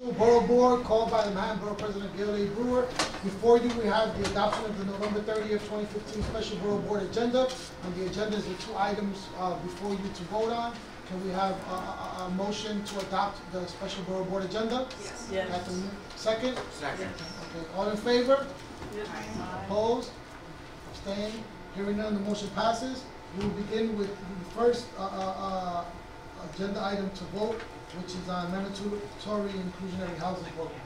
Borough Board called by the Manhattan Borough President Gail A. Brewer. Before you, we have the adoption of the November 30th, 2015 Special Borough Board agenda. On the agenda is the two items before you to vote on. Can we have a motion to adopt the Special Borough Board agenda? Yes. Yes. Second? Second. Okay. All in favor? Yes. Opposed? Abstained? Hearing none, the motion passes. We will begin with the first agenda item to vote, which is on mandatory inclusionary housing program.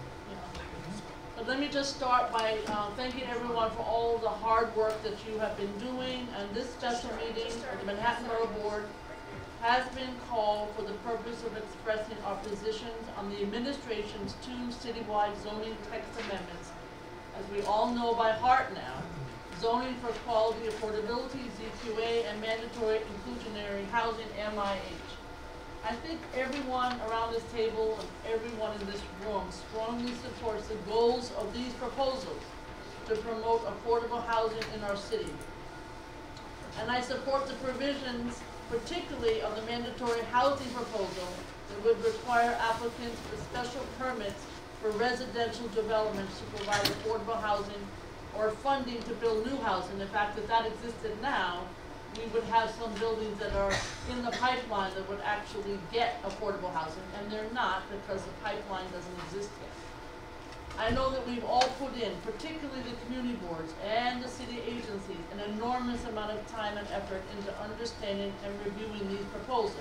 But let me just start by thanking everyone for all the hard work that you have been doing. And this special meeting of the Manhattan Borough Board has been called for the purpose of expressing our positions on the administration's two citywide zoning text amendments. As we all know by heart now, zoning for quality affordability, ZQA, and mandatory inclusionary housing, MIH. I think everyone around this table and everyone in this room strongly supports the goals of these proposals to promote affordable housing in our city. And I support the provisions, particularly of the mandatory housing proposal that would require applicants for special permits for residential developments to provide affordable housing or funding to build new housing. The fact that that existed now, we would have some buildings that are in the pipeline that would actually get affordable housing, and they're not because the pipeline doesn't exist yet. I know that we've all put in, particularly the community boards and the city agencies, an enormous amount of time and effort into understanding and reviewing these proposals.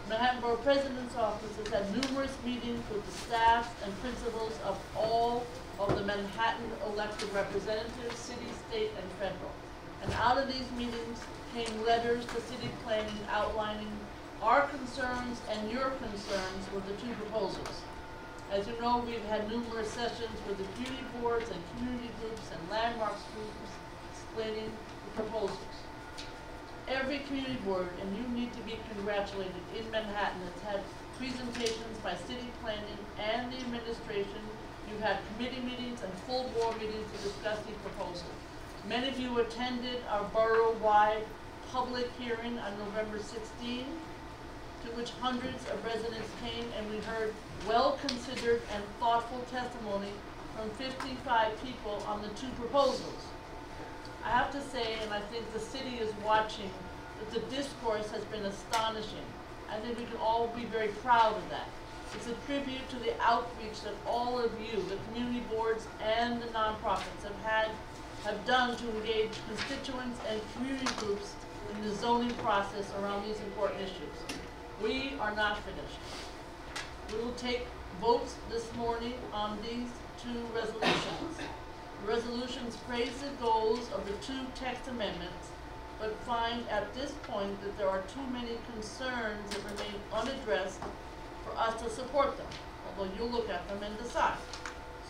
Manhattan Borough President's Office has had numerous meetings with the staffs and principals of all of the Manhattan elected representatives, city, state, and federal. And out of these meetings came letters to city planning outlining our concerns and your concerns with the two proposals. As you know, we've had numerous sessions with the community boards and community groups and landmarks groups explaining the proposals. Every community board, and you need to be congratulated, in Manhattan has had presentations by city planning and the administration. You've had committee meetings and full board meetings to discuss these proposals. Many of you attended our borough-wide public hearing on November 16, to which hundreds of residents came, and we heard well-considered and thoughtful testimony from 55 people on the two proposals. I have to say, and I think the city is watching, that the discourse has been astonishing. I think we can all be very proud of that. It's a tribute to the outreach that all of you, the community boards and the nonprofits, have done to engage constituents and community groups in the zoning process around these important issues. We are not finished. We will take votes this morning on these two resolutions. The resolutions praise the goals of the two text amendments, but find at this point that there are too many concerns that remain unaddressed for us to support them, although you'll look at them and decide.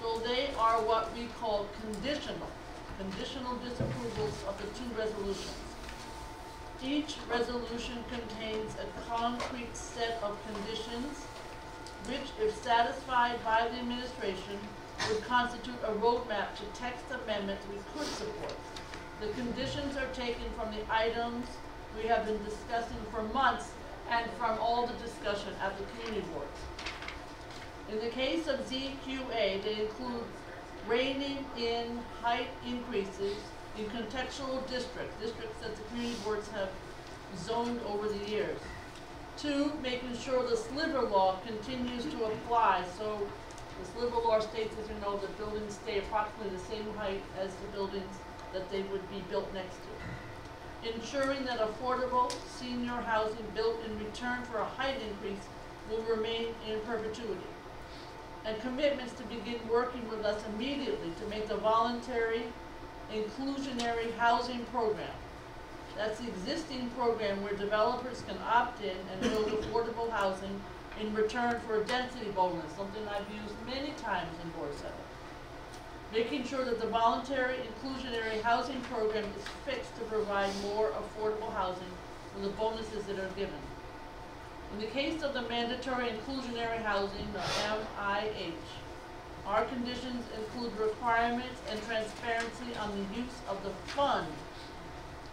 So they are what we call conditional disapprovals of the two resolutions. Each resolution contains a concrete set of conditions which, if satisfied by the administration, would constitute a roadmap to text amendments we could support. The conditions are taken from the items we have been discussing for months and from all the discussion at the community boards. In the case of ZQA, they include reining in height increases in contextual districts that the community boards have zoned over the years. 2, making sure the sliver law continues to apply. So the sliver law states, as you know, that buildings stay approximately the same height as the buildings that they would be built next to. Ensuring that affordable senior housing built in return for a height increase will remain in perpetuity. And commitments to begin working with us immediately to make the voluntary inclusionary housing program. That's the existing program where developers can opt in and build affordable housing in return for a density bonus, something I've used many times in Board 7. Making sure that the voluntary inclusionary housing program is fixed to provide more affordable housing for the bonuses that are given. In the case of the mandatory inclusionary housing, the MIH, our conditions include requirements and transparency on the use of the fund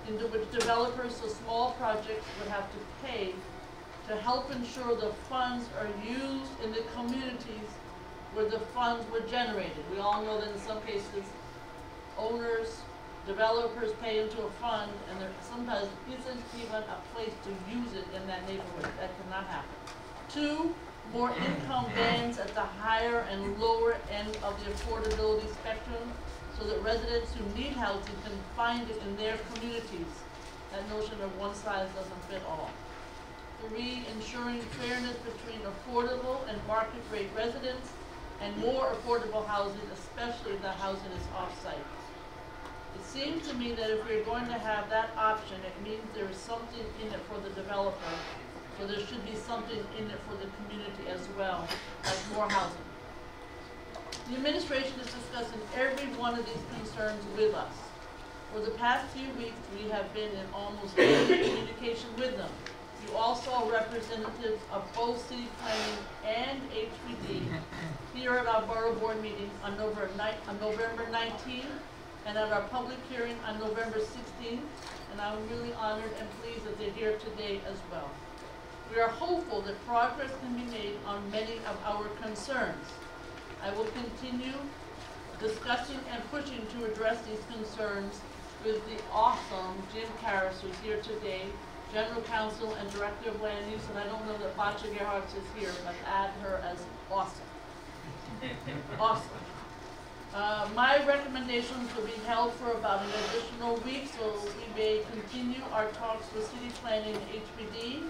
into which developers of small projects would have to pay to help ensure the funds are used in the communities where the funds were generated. We all know that in some cases, owners, developers pay into a fund, and there sometimes isn't even a place to use it in that neighborhood. That cannot happen. 2, more income bands at the higher and lower end of the affordability spectrum, so that residents who need housing can find it in their communities. That notion of one size doesn't fit all. 3, ensuring fairness between affordable and market rate residents and more affordable housing, especially if the housing is off-site. It seems to me that if we're going to have that option, it means there is something in it for the developer, so there should be something in it for the community as well, like more housing. The administration is discussing every one of these concerns with us. For the past few weeks, we have been in almost daily communication with them. You all saw representatives of both city planning and HPD here at our borough board meetings on November 19th and at our public hearing on November 16th, and I'm really honored and pleased that they're here today as well. We are hopeful that progress can be made on many of our concerns. I will continue discussing and pushing to address these concerns with the awesome Jim Karras, who's here today, General Counsel and Director of Land Use, and I don't know that Bacha Gerhardt is here, but add her as awesome. Awesome. My recommendations will be held for about an additional week, so we may continue our talks with City Planning and HPD,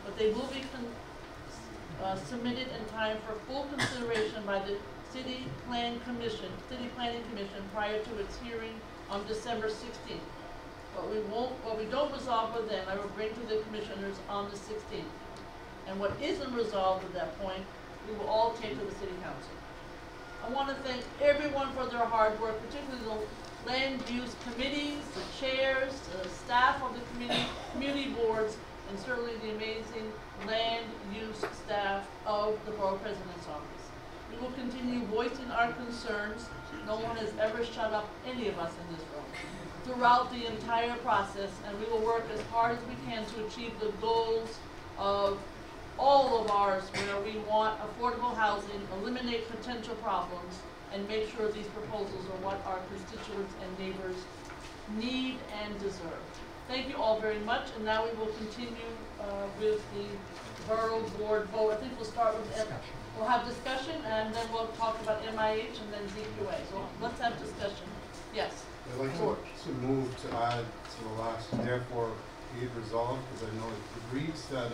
but they will be submitted in time for full consideration by the City Planning Commission prior to its hearing on December 16th. What we don't resolve with them, I will bring to the commissioners on the 16th. And what isn't resolved at that point, we will all take to the City Council. I want to thank everyone for their hard work, particularly the land use committees, the chairs, the staff of the community boards, and certainly the amazing land use staff of the Borough President's Office. We will continue voicing our concerns. No one has ever shut up any of us in this room throughout the entire process, and we will work as hard as we can to achieve the goals of all of ours, where we want affordable housing, eliminate potential problems, and make sure these proposals are what our constituents and neighbors need and deserve. Thank you all very much, and now we will continue with the Borough Board vote. I think we'll start with, we'll have discussion, and then we'll talk about MIH and then ZQA. So let's have discussion. Yes? I'd like to move to add to the last, therefore, be it resolved, because I know it reads that,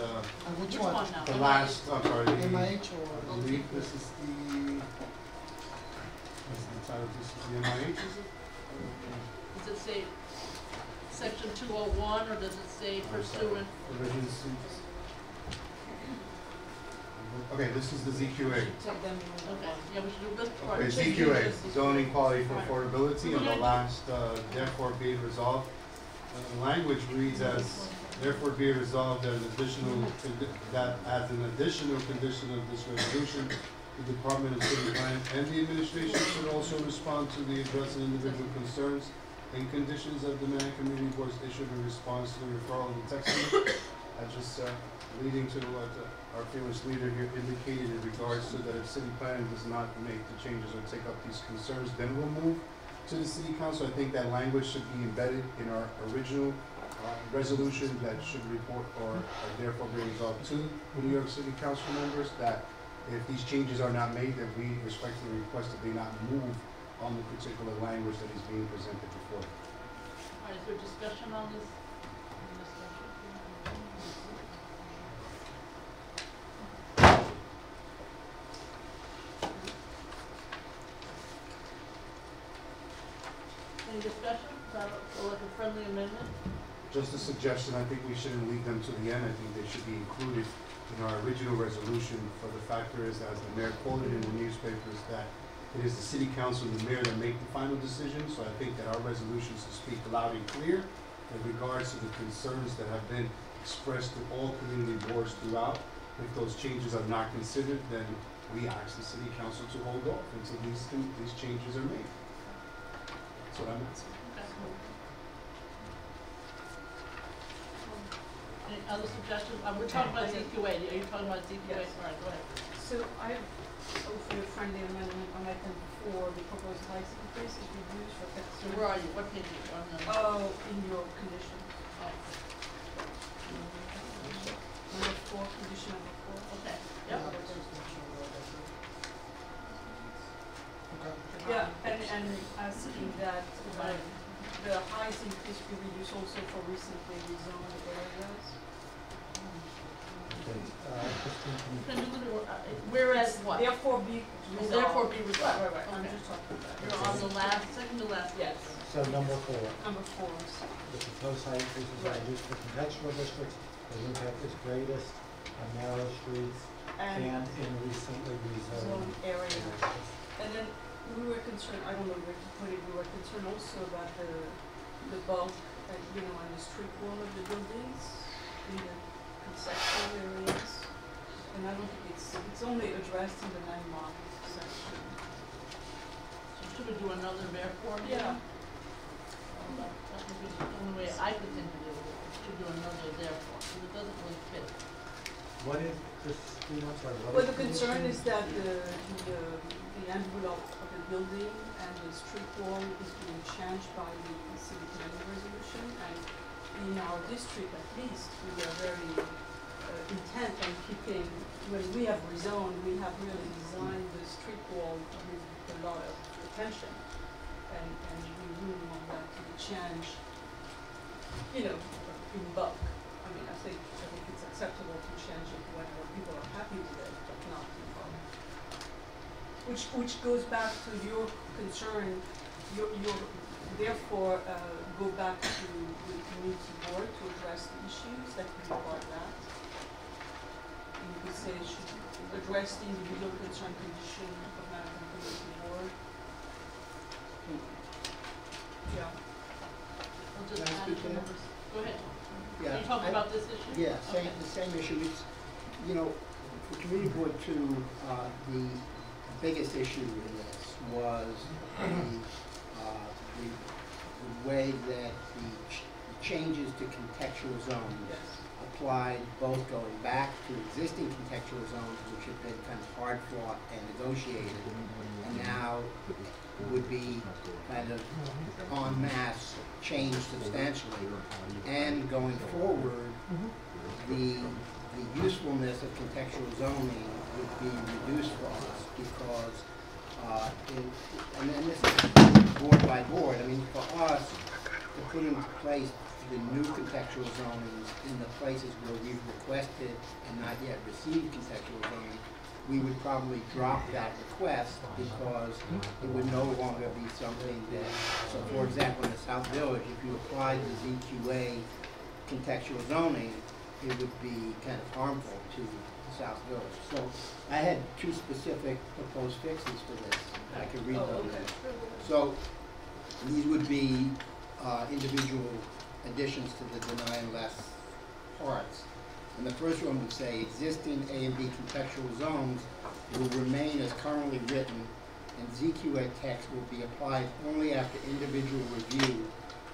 Which one? Now? the last, I'm sorry, the, MIH I or? believe this is the, what's the title, this is the MIH, is it? Does it say section 201, or does it say pursuant? Okay, this is the ZQA. Okay, yeah, we should do this part. Okay, ZQA, zoning quality for affordability, and the last, therefore be it resolved. The language reads as, therefore be it resolved that as an additional condition of this resolution, the Department of City Planning and the administration should also respond to the addressing individual concerns and conditions of the Manhattan Community Boards issued in response to the referral of the text amendment. Just leading to what our fearless leader here indicated in regards to that if City Planning does not make the changes or take up these concerns, then we'll move to the City Council. I think that language should be embedded in our original resolution that should report or therefore be resolved to the New York City Council members that if these changes are not made, that we respectfully request that they not move on the particular language that is being presented before. All right, is there discussion on this? Any discussion? Or like a friendly amendment? Just a suggestion, I think we shouldn't leave them to the end. I think they should be included in our original resolution. For the factor is, as the mayor quoted in the newspapers, that it is the City Council and the mayor that make the final decision. So I think that our resolution should speak loud and clear in regards to the concerns that have been expressed to all community boards throughout. If those changes are not considered, then we ask the City Council to hold off until these changes are made. That's what I'm asking. Any other suggestions? We're talking about ZQA. Are you talking about ZQA? All right, go ahead. So I have find the amendment on item 4, the proposed license increase is reduced for So extra. where are you? What page are you on? Oh, in your conditions. Oh, Number 4, condition number 4. okay, Yeah, yep. that's just make sure we're all okay. Yeah, and asking that the highest increase be reduced also for recently rezoned areas. Whereas what? Therefore be resolved. Therefore be resolved. Right, I'm Okay. just talking about. You're on the last, second to last. Yes, So number 4, number 4. the proposed height increases are Right. reduced for contextual districts, the impact is greatest on narrow streets and And in recently rezoned zone areas. areas. And then we were concerned, I don't know where to put it, we were concerned also about the bulk, on the street wall of the buildings, in the conceptual areas. And I don't think it's only addressed in the landmark section. So should we do another therefore? Yeah. That would be the only way I could think of it, to do another therefore, because it doesn't really fit. What is, Christine, I'm sorry, what Well, is the concern issue? is that the envelope of the building and the street wall is being changed by the city planning resolution, and in our district at least, we are very intent on keeping, when we have rezoned, we have really designed the street wall with a lot of attention, and we really want that to be changed, in bulk. I mean, I think it's acceptable to change it when people are happy with it, but not in bulk. Which goes back to your concern, your therefore go back to the community board to address the issues that could be part of that. And you could say it should address the individual concern condition of Manhattan Community Board. Yeah. I'll just Can I add speak to to that? numbers. Go ahead. Yeah, Are you talking I- about this issue? Yeah, Okay. the same issue. It's, for Community Board 2, the biggest issue in this was the way that the changes to contextual zones Yes. applied, both going back to existing contextual zones, which have been kind of hard fought and negotiated, and now would be kind of en masse changed substantially. And going forward, the usefulness of contextual zoning would be reduced for us because, and then this is board by board, I mean, for us to put in place the new contextual zonings in the places where we've requested and not yet received contextual zoning, we would probably drop that request because it would no longer be something that, so for example, in the South Village, if you applied the ZQA contextual zoning, it would be kind of harmful to the South Village. So I had 2 specific proposed fixes for this. I could read those. So these would be individual additions to the deny and less parts. And the first one would say existing A and B contextual zones will remain as currently written, and ZQA text will be applied only after individual review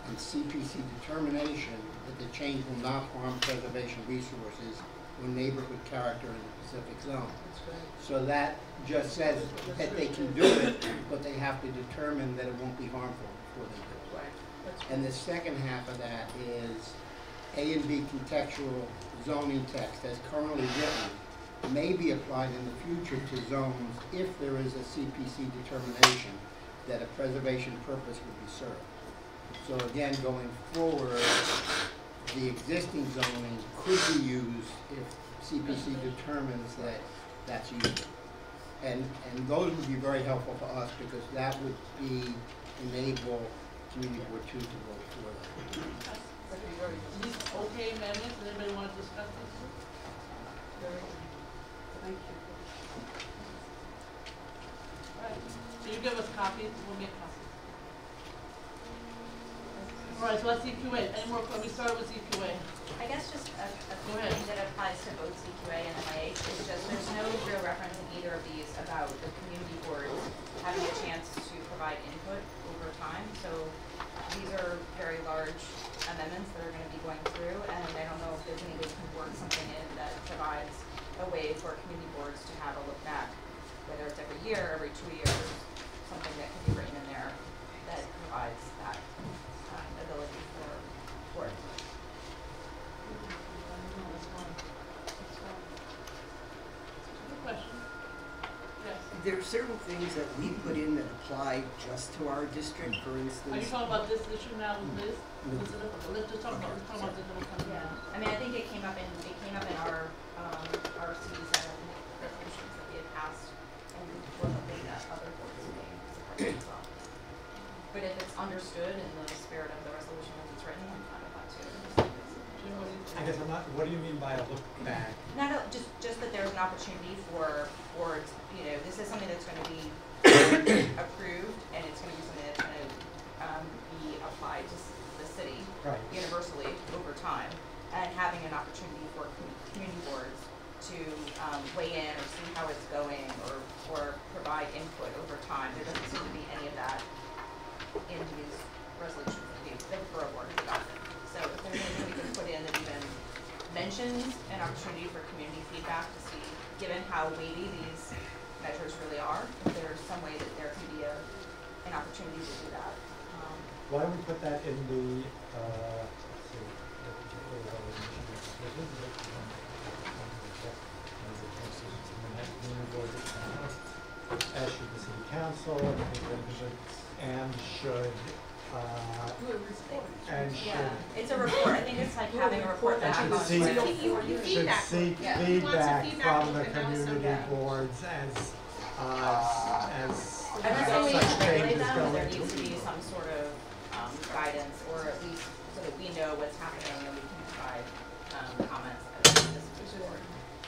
and CPC determination that the change will not harm preservation resources or neighborhood character in the Pacific Zone. So that just says that they can do it, but they have to determine that it won't be harmful before they do it. And the second half of that is A and B contextual zoning text as currently written may be applied in the future to zones if there is a CPC determination that a preservation purpose would be served. So again, going forward, the existing zoning could be used if CPC determines that that's useful. And those would be very helpful for us because that would enable Community Board 2 to vote for that. These okay amendments, does anybody want to discuss this? Thank you. Alright, so you give us copies, we'll make copies. Alright, so that's ZQA, any more, we started with ZQA. I guess just a Go ahead. thing that applies to both ZQA and MIH is just there's no real reference in either of these about the community boards having a chance to provide input over time. So these are very large amendments that are going to be going through, and I don't know if there's any way we can work something in that provides a way for community boards to have a look back, whether it's every year, every 2 years, something that can be written in there that provides that ability for boards. Good question. Yes. There are certain things that we put in that apply just to our district, for Are you instance. talking about this issue now with Liz? Let's just talk about this little coming Yeah, down. I mean, I think it came up in our C7 resolutions that we had passed, and was something that other boards may support as well. But if it's understood in the spirit of the resolution as it's written, I'm fine with that too. Jim, what do you think? I guess I'm not, what do you mean by a look back? No, just that there's an opportunity for boards, this is something that's gonna be approved, and it's gonna be something that's gonna be applied to the city Right. universally over time, and having an opportunity for community boards to weigh in or see how it's going, or provide input over time. There doesn't seem to be any of that in these resolutions that the Borough Board has adopted. So if there's anything we can put in that even mentions an opportunity for community feedback to see, given how weighty these measures really are, if there's some way that there can be an opportunity to do that. Why don't we put that in the, let's see. As should the city council, and should, Yeah, it's a report. I think it's like having a report back should on. seek, You should feedback. seek Yeah. feedback from the loop and also- community Yeah. boards as I'm not saying we need such to regulate changes them, go but there into needs to be some sort of guidance, or at least so that we know what's happening and we can provide comments as this board.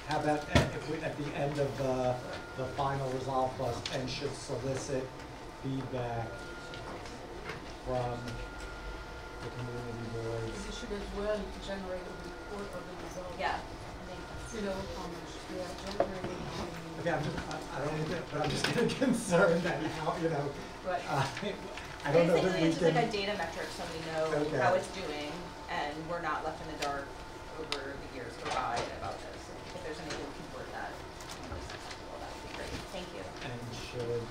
How about if we, at the end of the final resolve clause, and should solicit feedback from the community boards? You should as well generate a report of the result. Yeah. Okay, I don't need to, but I'm just kind of concerned that how, Right. I don't know that Basically, we it's just like a can, data metric, so we know Okay. how it's doing, and we're not left in the dark over the years go by about this. If there's anything we can word that, well, that would be great. Thank you. and should,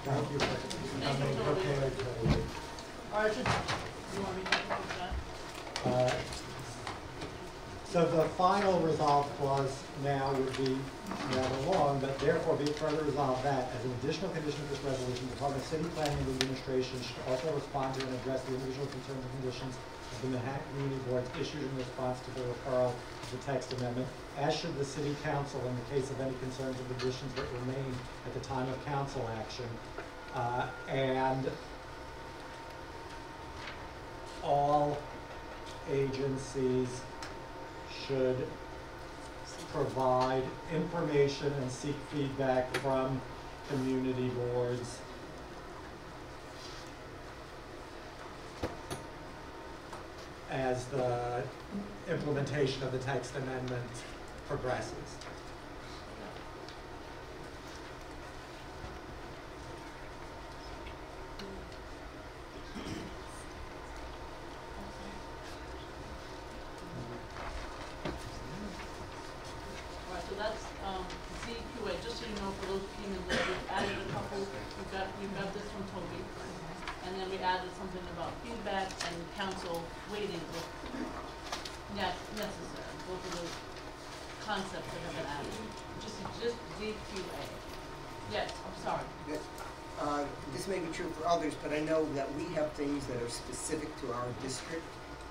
thank you for coming prepared totally. All right, you want me to talk about that? So the final resolve clause now would be rather long, but therefore be it further resolved that as an additional condition of this resolution, the Department of City Planning and Administration should also respond to and address the individual concerns and conditions of the Manhattan Community Boards issued in response to the referral of the text amendment, as should the City Council in the case of any concerns or conditions that remain at the time of council action. And all agencies should provide information and seek feedback from community boards as the implementation of the text amendment progresses. Alright, so that's, ZQA, just so you know, for those who came in late, we've added a couple, we've got this from Toby. And then we added something about feedback and council waiting if necessary. Those are the concepts that have been added. Just ZQA. Yes, I'm sorry. This may be true for others, but I know that we have things that are specific to our district,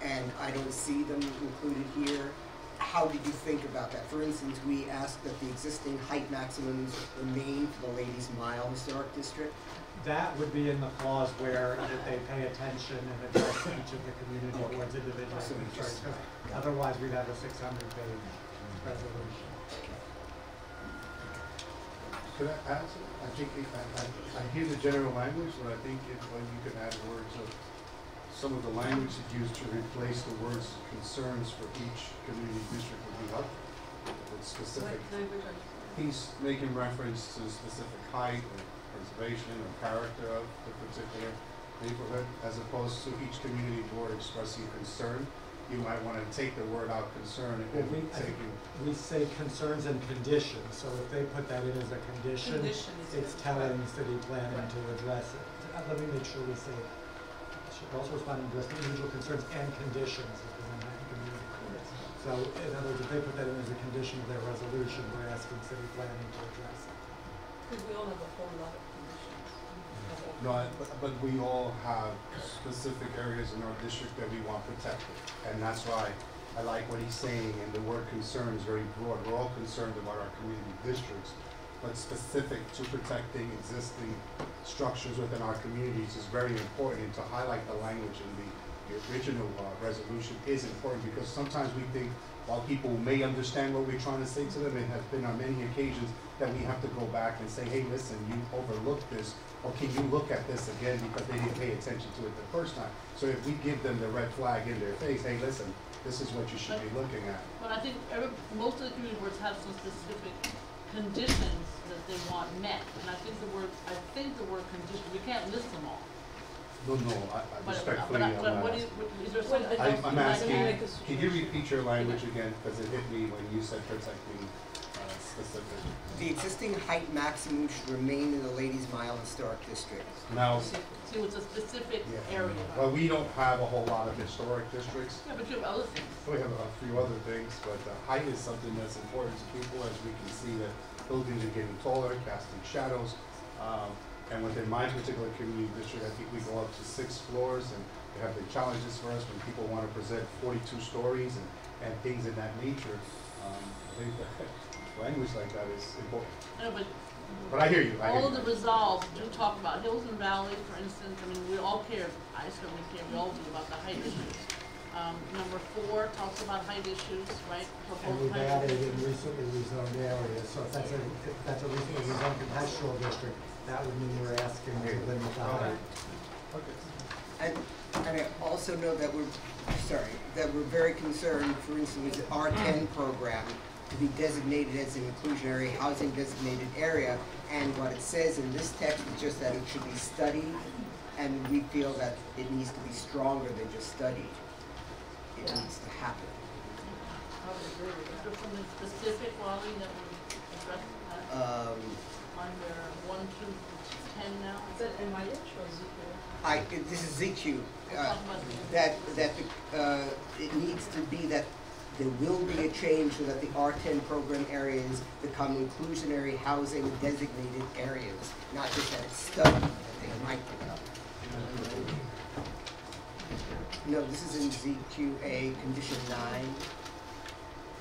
and I don't see them included here. How did you think about that? For instance, we asked that the existing height maximums remain for the Ladies Mile Historic District. That would be in the clause where that they pay attention and address each of the community boards individually. So we just- Otherwise, we'd have a 600-page resolution. Could I add something? I think I hear the general language, but I think if you could add words of some of the language used to replace the words concerns for each community district would be helpful. With specific, he's making reference to specific height or preservation or character of the particular neighborhood, as opposed to each community board expressing concern. You might want to take the word out concern and we say concerns and conditions, so if they put that in as a condition, it's telling city planning to address it. Let me make sure we say, should also respond and address the individual concerns and conditions of the Manhattan community. So in other words, if they put that in as a condition of their resolution, we're asking city planning to address it. Because we all have a whole lot of conditions. No, but we all have specific areas in our district that we want protected. And that's why I like what he's saying, and the word concern is very broad. We're all concerned about our community districts, but specific to protecting existing structures within our communities is very important. And to highlight the language in the original resolution is important, because sometimes we think, while people may understand what we're trying to say to them, it has been on many occasions that we have to go back and say, hey, listen, you overlooked this, or can you look at this again because they didn't pay attention to it the first time. So if we give them the red flag in their face, hey, listen, this is what you should be looking at. But I think most of the community boards have some specific conditions that they want met, and I think the word condition, we can't list them all. No, I respectfully, Is there something? I'm asking, can you repeat your language again, because it hit me when you said protecting specific. The existing height maximum should remain in the Ladies Mile Historic District. Now, See, it's a specific yeah. area. Well, we don't have a whole lot of historic districts. Yeah, but you have other things. We have a few other things, but height is something that's important to people, as we can see that buildings are getting taller, casting shadows. And within my particular community district, I think we go up to 6 floors, and they have big challenges for us when people want to present 42 stories and things of that nature. I think that language like that is important. No, But I hear you. all of the resolves do talk about hills and valleys, for instance. I mean, we all care. I certainly care. We all do about the height issues. Number 4 talks about height issues, right? And we've added in recently rezoned areas, so if that's a recently rezoned contextual district, that would mean we're asking to limit the height. Okay. And I also know that we're very concerned, for instance, with the R10 program to be designated as an inclusionary housing designated area. And what it says in this text is just that it should be studied, and we feel that it needs to be stronger than just studied. It needs to happen. I would agree with that. Is there something specific, Wally, that would address that? Under 1, 2, 10 now? Is that MIH or ZQA? This is ZQ. It needs to be that there will be a change so that the R10 program areas become inclusionary housing designated areas, not just that it's studied, that they might become. No, this is in ZQA condition 9.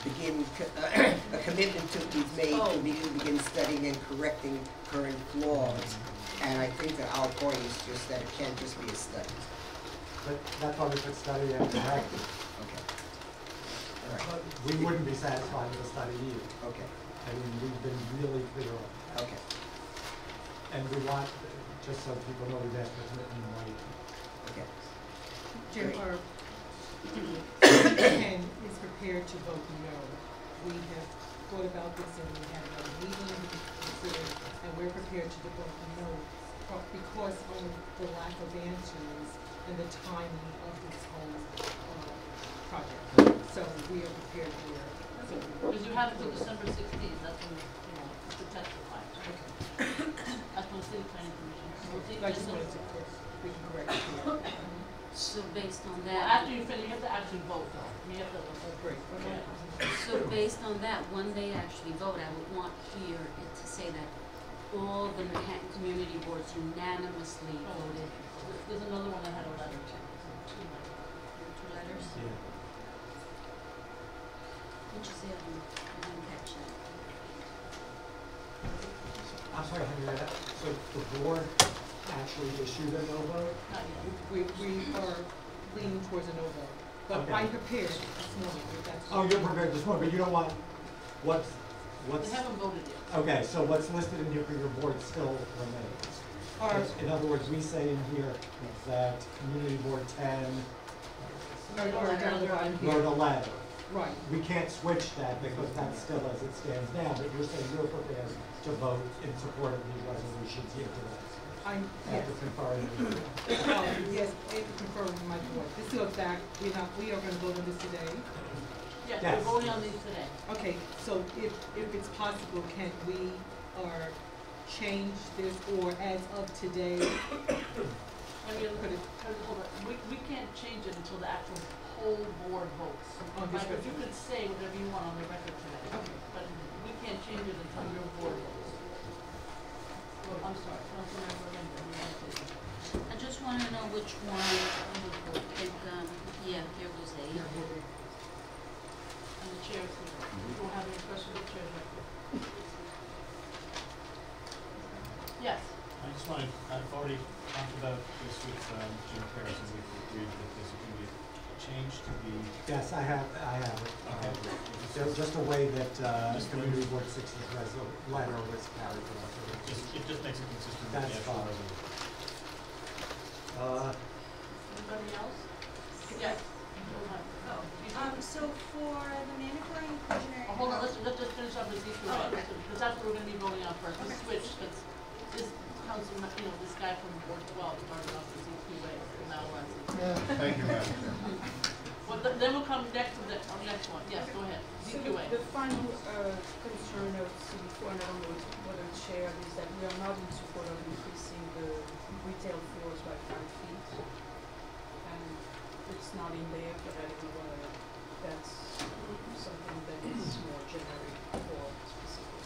A commitment to be made to begin studying and correcting current flaws. And I think that our point is just that it can't just be a study. But that's why we put study and correct. Okay. All right. But we wouldn't be satisfied with a study either. Okay. I mean, we've been really clear on that. Okay. And we want, just so people know, we've asked for commitment in writing. Okay. Jim, Great. our Ken is prepared to vote no. We have thought about this and we had a meeting to consider, and we're prepared to vote no because of the lack of answers and the timing of this whole project. So we are prepared here. So Because you have until December 16th, that's when, the testify. That's when the city planning commission. We'll take I just this wanted to, we can correct it here. So based on Well, that, after you finish, you have to actually vote though. You have to, Great. so based on that, when they actually vote, I would want here it to say that all the Manhattan community boards unanimously voted. there's another one that had a letter. Two letters? Yeah. Which is the other one? I didn't catch that. I'm sorry, Henrietta, so the board actually issued a no vote? Not yet. We are leaning towards a no vote, but Okay. I'm prepared this morning, if that's. Oh, you're prepared this morning, but you don't want, what's, They haven't voted yet. okay, so what's listed in here for your board still remains? Or, In other words, we say in here that Community Board 10 or down the line here. wrote a letter. Right. We can't switch that because that's still as it stands now, but you're saying you're prepared to vote in support of these resolutions here today. Yes. After conferring with you. Yes, and to confirm with my board. This goes back, we are gonna vote on this today. Yes, Yes. we're voting on these today. Okay, so if it's possible, can we, change this, or as of today, I mean, hold on, we can't change it until the actual whole board votes. On this But you could say whatever you want on the record today. Okay. But we can't change it until your board votes. Well, I'm sorry, Councilmember Linda, you want to say something? I just wanna know which one, yeah, here was A. And the chair is here. You don't have any questions, the chair is right there. Yes. I just wanted, I've already talked about this with Jim Paris, and we've agreed that this can be changed to be, Yes, I have it. okay. There's just a way that Community Board 6's letter was carried through. It just makes it consistent with the That's actual fine. resolution. Anybody else? Yes. So for the mandatory inclusionary. Hold on, let's just finish up with ZQA, because that's what we're gonna be voting on first, we switched, because this council, this guy from Board 12 started off with ZQA, and now we're on ZQA. Thank you, Madam. Well, then we'll come next to the, next one, yes, go ahead, So ZQA. the final concern of CD4, and I don't know whether it's shared, is that we are not in support of increasing the retail floors by 5 feet. And it's not in there, but I don't know whether that's something that is more generic or specific.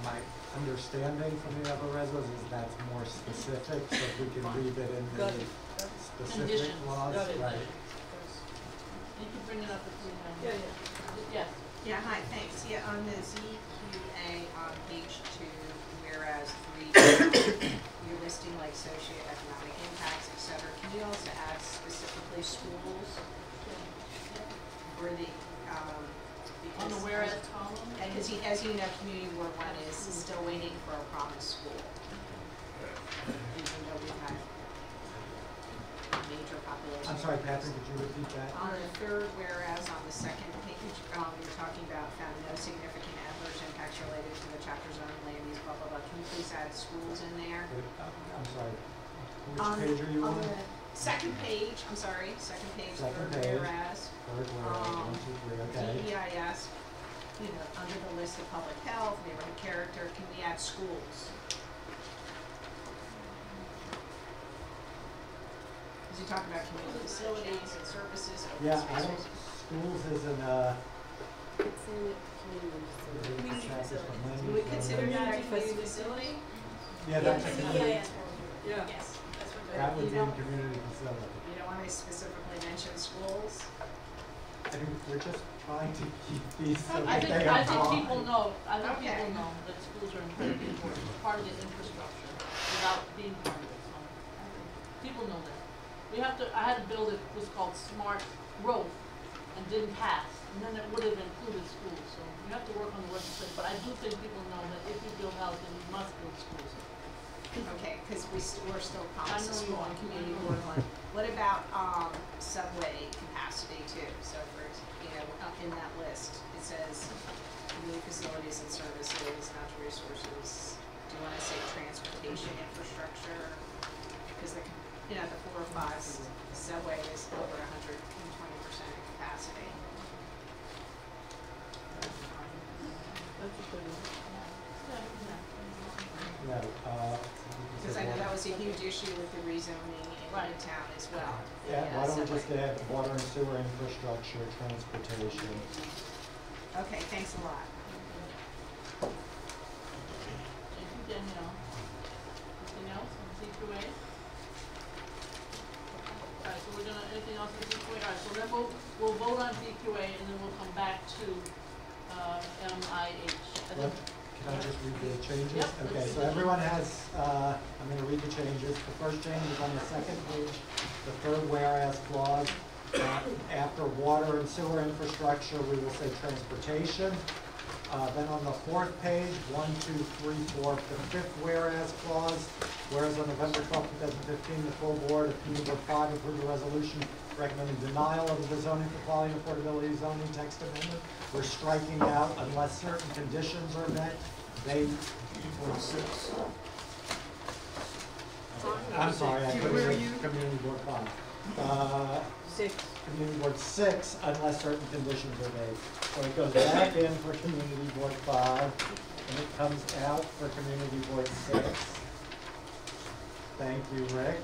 My understanding from the other resos is that's more specific, so if we can leave it in Got the it. specific Conditions. laws, Got it. right? You can bring it up if you have. Yeah. Yes, Yeah, hi, thanks. Yeah, on the ZQA on page 2, whereas 3, you're listing like socioeconomic impacts, et cetera. Can you also add specifically schools? Where the, on the because. whereas column. And as you know, Community Board 1 is still waiting for a promised school. Even though we've had major population. I'm sorry, Patrick, could you repeat that? On the third whereas, on the second page, you're talking about found no significant adverse impacts related to the chapter zone land use, blah, blah, blah. Can you please add schools in there? I'm sorry, which On- page are you on? the second page, I'm sorry, second page, Second third page. whereas. Third whereas, 1, 2, 3, okay. DEIS, under the list of public health, neighborhood character, can we add schools? Because you talk about community facilities and services, open Yeah, I don't, spaces. schools isn't, Community chapters from land You would use, consider zoning. that a community facility? Yeah, that's a community, Yeah. Yes, that's what that would you be a don't, community facility. you don't want to specifically mention schools? I mean, we're just trying to keep these so I that think, they are I think fine. people know, Okay. people know that schools are incredibly important, it's part of the infrastructure, without being part of it, so. People know that. We have to, I had to build it, was called Smart Growth, and didn't pass, and then it would have included schools, so you have to work on the legislation, but I do think people know that if you build housing, you must build schools. Okay, because we're still I promising know you school are. and community board 1. What about, subway capacity too? So for, up in that list, it says community facilities and services, natural resources. Do you want to say transportation infrastructure? Because the 4 or 5 subway is over 120% capacity. That's a good one. No, Because I know that was a huge issue with the rezoning in Right. Midtown as well. yeah, why don't we subway. just add water and sewer infrastructure, transportation. Okay, thanks a lot. Thank you, Danielle. Anything else on ZQA? Alright, so we're gonna, anything else on ZQA? Alright, so then we'll vote on ZQA and then we'll come back to, MIH. And then- Can I just read the changes? Yep, Okay, let's so see. everyone has, I'm gonna read the changes. The first change is on the second page, the third whereas clause. After water and sewer infrastructure, we will say transportation. Then on the fourth page, 1, 2, 3, 4, the fifth whereas clause. Whereas on November 12, 2015, the full board of Community Board 5 approved a resolution recommending denial of the zoning for quality and affordability zoning text amendment. We're striking out unless certain conditions are met. They, I'm sorry, I put it in Community Board 5. 6. Community Board 6, unless certain conditions are made. So it goes back in for Community Board 5, and it comes out for Community Board 6. Thank you, Rick.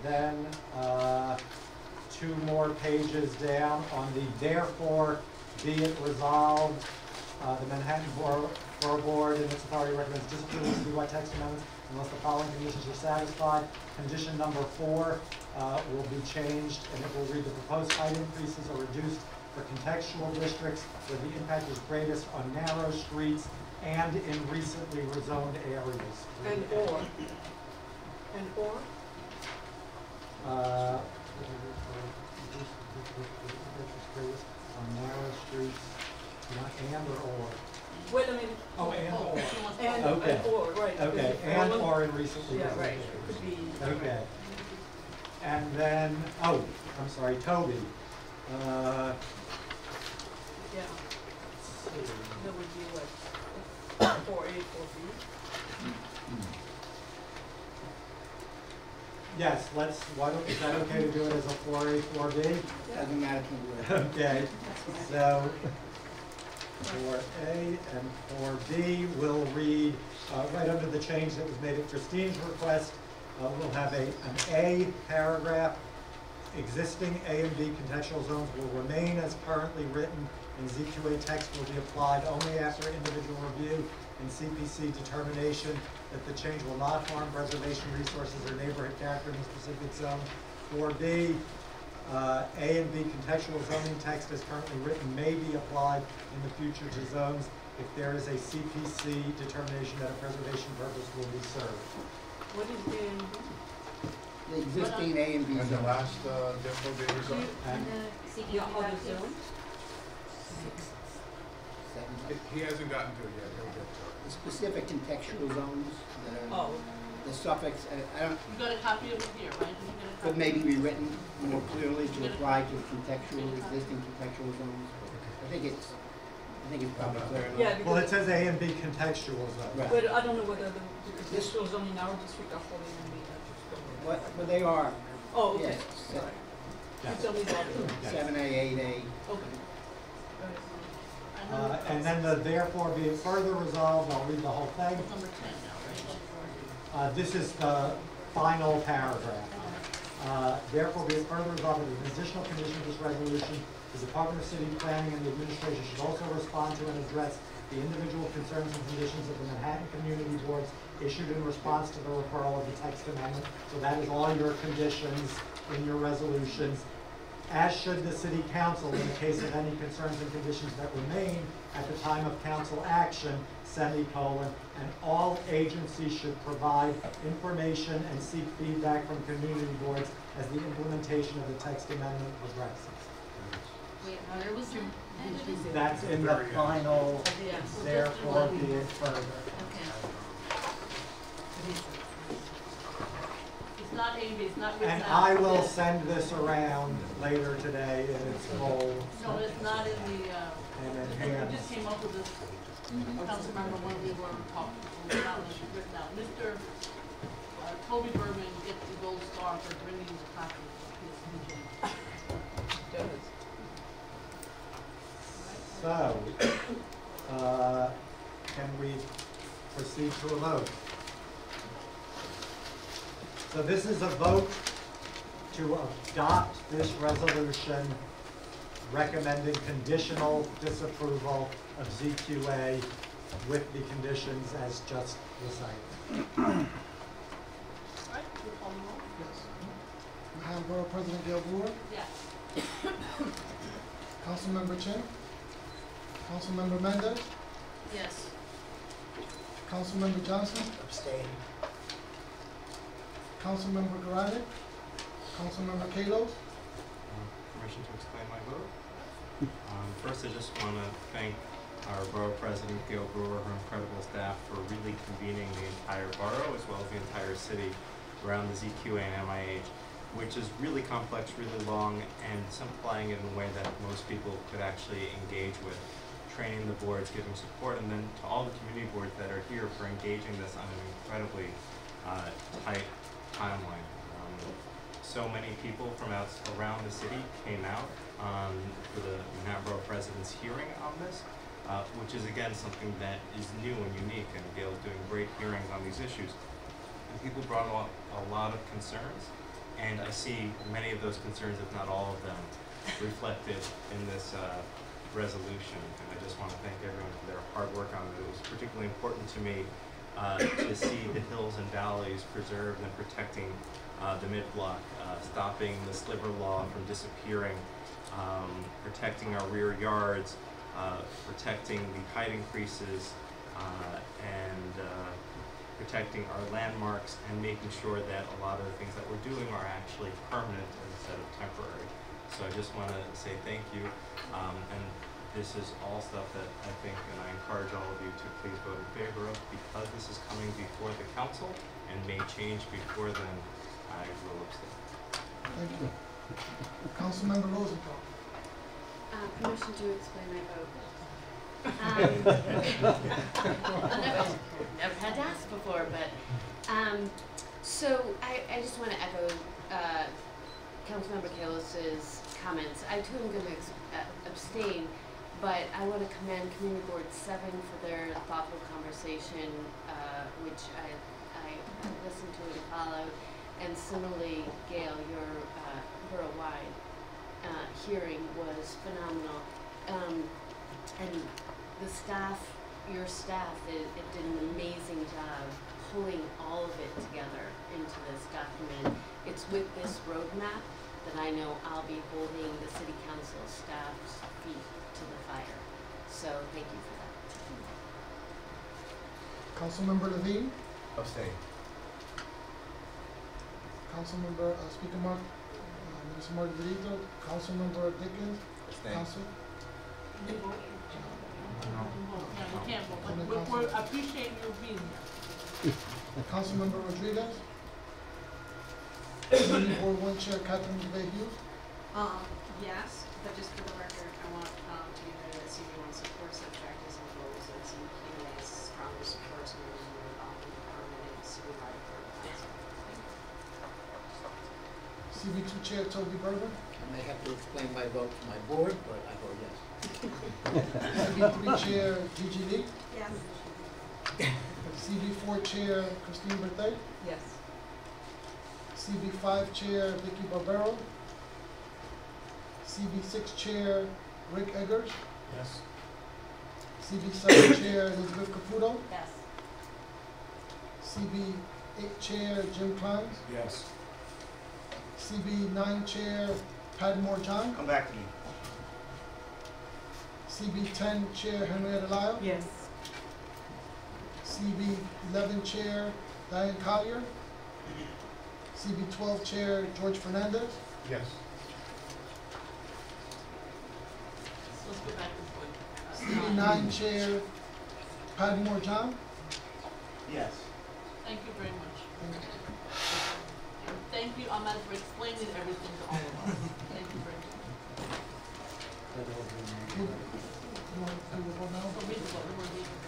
Then 2 more pages down on the therefore be it resolved, the Manhattan Borough Board in its authority recommends disapproval of citywide text amendments unless the following conditions are satisfied. Condition number 4 will be changed, and it will read the proposed height increases are reduced for contextual districts where the impact is greatest on narrow streets and in recently rezoned areas. And or? On narrow streets, not and or. Wait a minute. Oh, and or. And, Okay. and or, right. Okay, and or in recently Yeah, rezoned right. areas. It could be. Okay. And then, oh, I'm sorry, Toby. Yeah. Let's see. That would be what? 4A, 4B? Yes, let's, is that okay to do it as a 4A, 4B? Doesn't matter to me. Okay, so 4A and 4B will read, right under the change that was made at Christine's request, we'll have an A paragraph. Existing A and B contextual zones will remain as currently written, and ZQA text will be applied only after individual review and CPC determination that the change will not harm preservation resources or neighborhood character in the specific zone. 4B, A and B contextual zoning text as currently written may be applied in the future to zones if there is a CPC determination that a preservation purpose will be served. What is A and B? The existing A and B And the zones. last, therefore be resolved. Yeah, other zones? He hasn't gotten to it yet, he'll get to it. The specific contextual zones that are, Oh. the suffix, I don't, You got a copy of it here, right? Did you get a could copy? maybe be written more clearly to apply to contextual, existing contextual zones. I think it's probably clear enough. Yeah, Well, because, it says A and B contextual zones. Right. but I don't know whether the contextual zoning in our district are falling in the, But they are, Oh, okay. yes, Sorry. Yeah. You tell me about it. 7A, 8A. Okay. And then the therefore be it further resolved, I'll read the whole thing. Number 10 now, right? This is the final paragraph. Therefore be it further resolved that as an additional condition of this resolution, the Department of City Planning and the Administration should also respond to and address the individual concerns and conditions of the Manhattan Community Boards issued in response to the referral of the text amendment. So that is all your conditions in your resolutions. As should the City Council in the case of any concerns and conditions that remain at the time of council action, semicolon, and all agencies should provide information and seek feedback from community boards as the implementation of the text amendment progresses. Wait, where was that? That's in the final, Yes. therefore be it further. Okay. It's not A, it's not written And out. I will send this around later today in its whole, No, it's not in the, and in we just came up with this, Councilmember, when we were talking, it was not written out. Mr. Toby Berman gets the gold star for bringing the copy of his speech. So, can we proceed to a vote? So this is a vote to adopt this resolution recommending conditional disapproval of ZQA with the conditions as just recited. All right, we'll call the roll. Manhattan Borough President Gail Brewer, Yes. Councilmember Chin, Councilmember Mendez, Yes. Councilmember Johnson, Abstain. Councilmember Garani, Councilmember Kalos, Permission to explain my vote. first I just want to thank our Borough President, Gail Brewer, her incredible staff for really convening the entire borough as well as the entire city around the ZQA and MIH, which is really complex, really long, and simplifying it in a way that most people could actually engage with. Training the boards, giving support, and then to all the community boards that are here for engaging this on an incredibly tight timeline. So many people from around the city came out for the Manhattan Borough President's hearing on this, which is again something that is new and unique, and Gail's doing great hearings on these issues. And people brought a lot of concerns, and I see many of those concerns, if not all of them, reflected in this resolution. And I just want to thank everyone for their hard work on it. It was particularly important to me to see the hills and valleys preserved and protecting the mid-block, stopping the sliver law from disappearing, protecting our rear yards, protecting the height increases, and protecting our landmarks, and making sure that a lot of the things that we're doing are actually permanent instead of temporary. So I just want to say thank you, and this is all stuff that I think, and I encourage all of you to please vote in favor of, because this is coming before the council and may change before then. I will abstain. Thank you. Councilmember Rosenthal. Permission to explain my vote. Never had to ask before, but so I just want to echo Councilmember Kalos's comments. I too am going to abstain, but I want to commend Community Board 7 for their thoughtful conversation, which I listened to and followed. And similarly, Gail, your borough-wide hearing was phenomenal. And the staff, your staff, it did an amazing job pulling all of it together into this document. It's with this roadmap that I know I'll be holding the City Council staff's feet to the fire. So thank you for that. Councilmember Levine. Abstain. Councilmember, Speaker Mark, Minister Margarito, Councilmember Dickens. Abstain. Council. You vote. Yeah, we can't vote, but I appreciate you being here. Councilmember Rodriguez. Community Board 1 Chair Catherine DeVay Hughes. Yes, but just for the record, I want to be noted that CV1 supports the objectives and goals that ZQA strongly supports moving forward on permanent citywide programs. CV2 Chair Toby Berger. I may have to explain my vote to my board, but I vote yes. CV3 Chair Gigi Lee. Yes. CV4 Chair Christine Berthet. Yes. CV5 Chair Vicky Barbero. CV6 Chair Rick Eggers. Yes. CV7 Chair Elizabeth Caputo. Yes. CV8 Chair Jim Kleins. Yes. CB9 Chair Padmore John. Come back to me. CB10 Chair Henrietta Lyle. Yes. CB11 Chair Diane Collier. CB12 Chair George Fernandez. Yes. So let's go back to the CB9 Chair Padmore John. Yes. Thank you very much. And thank you, Ahmed, for explaining everything to all of us. Thank you very much. You want to do the vote now? For me to vote, we're leaving.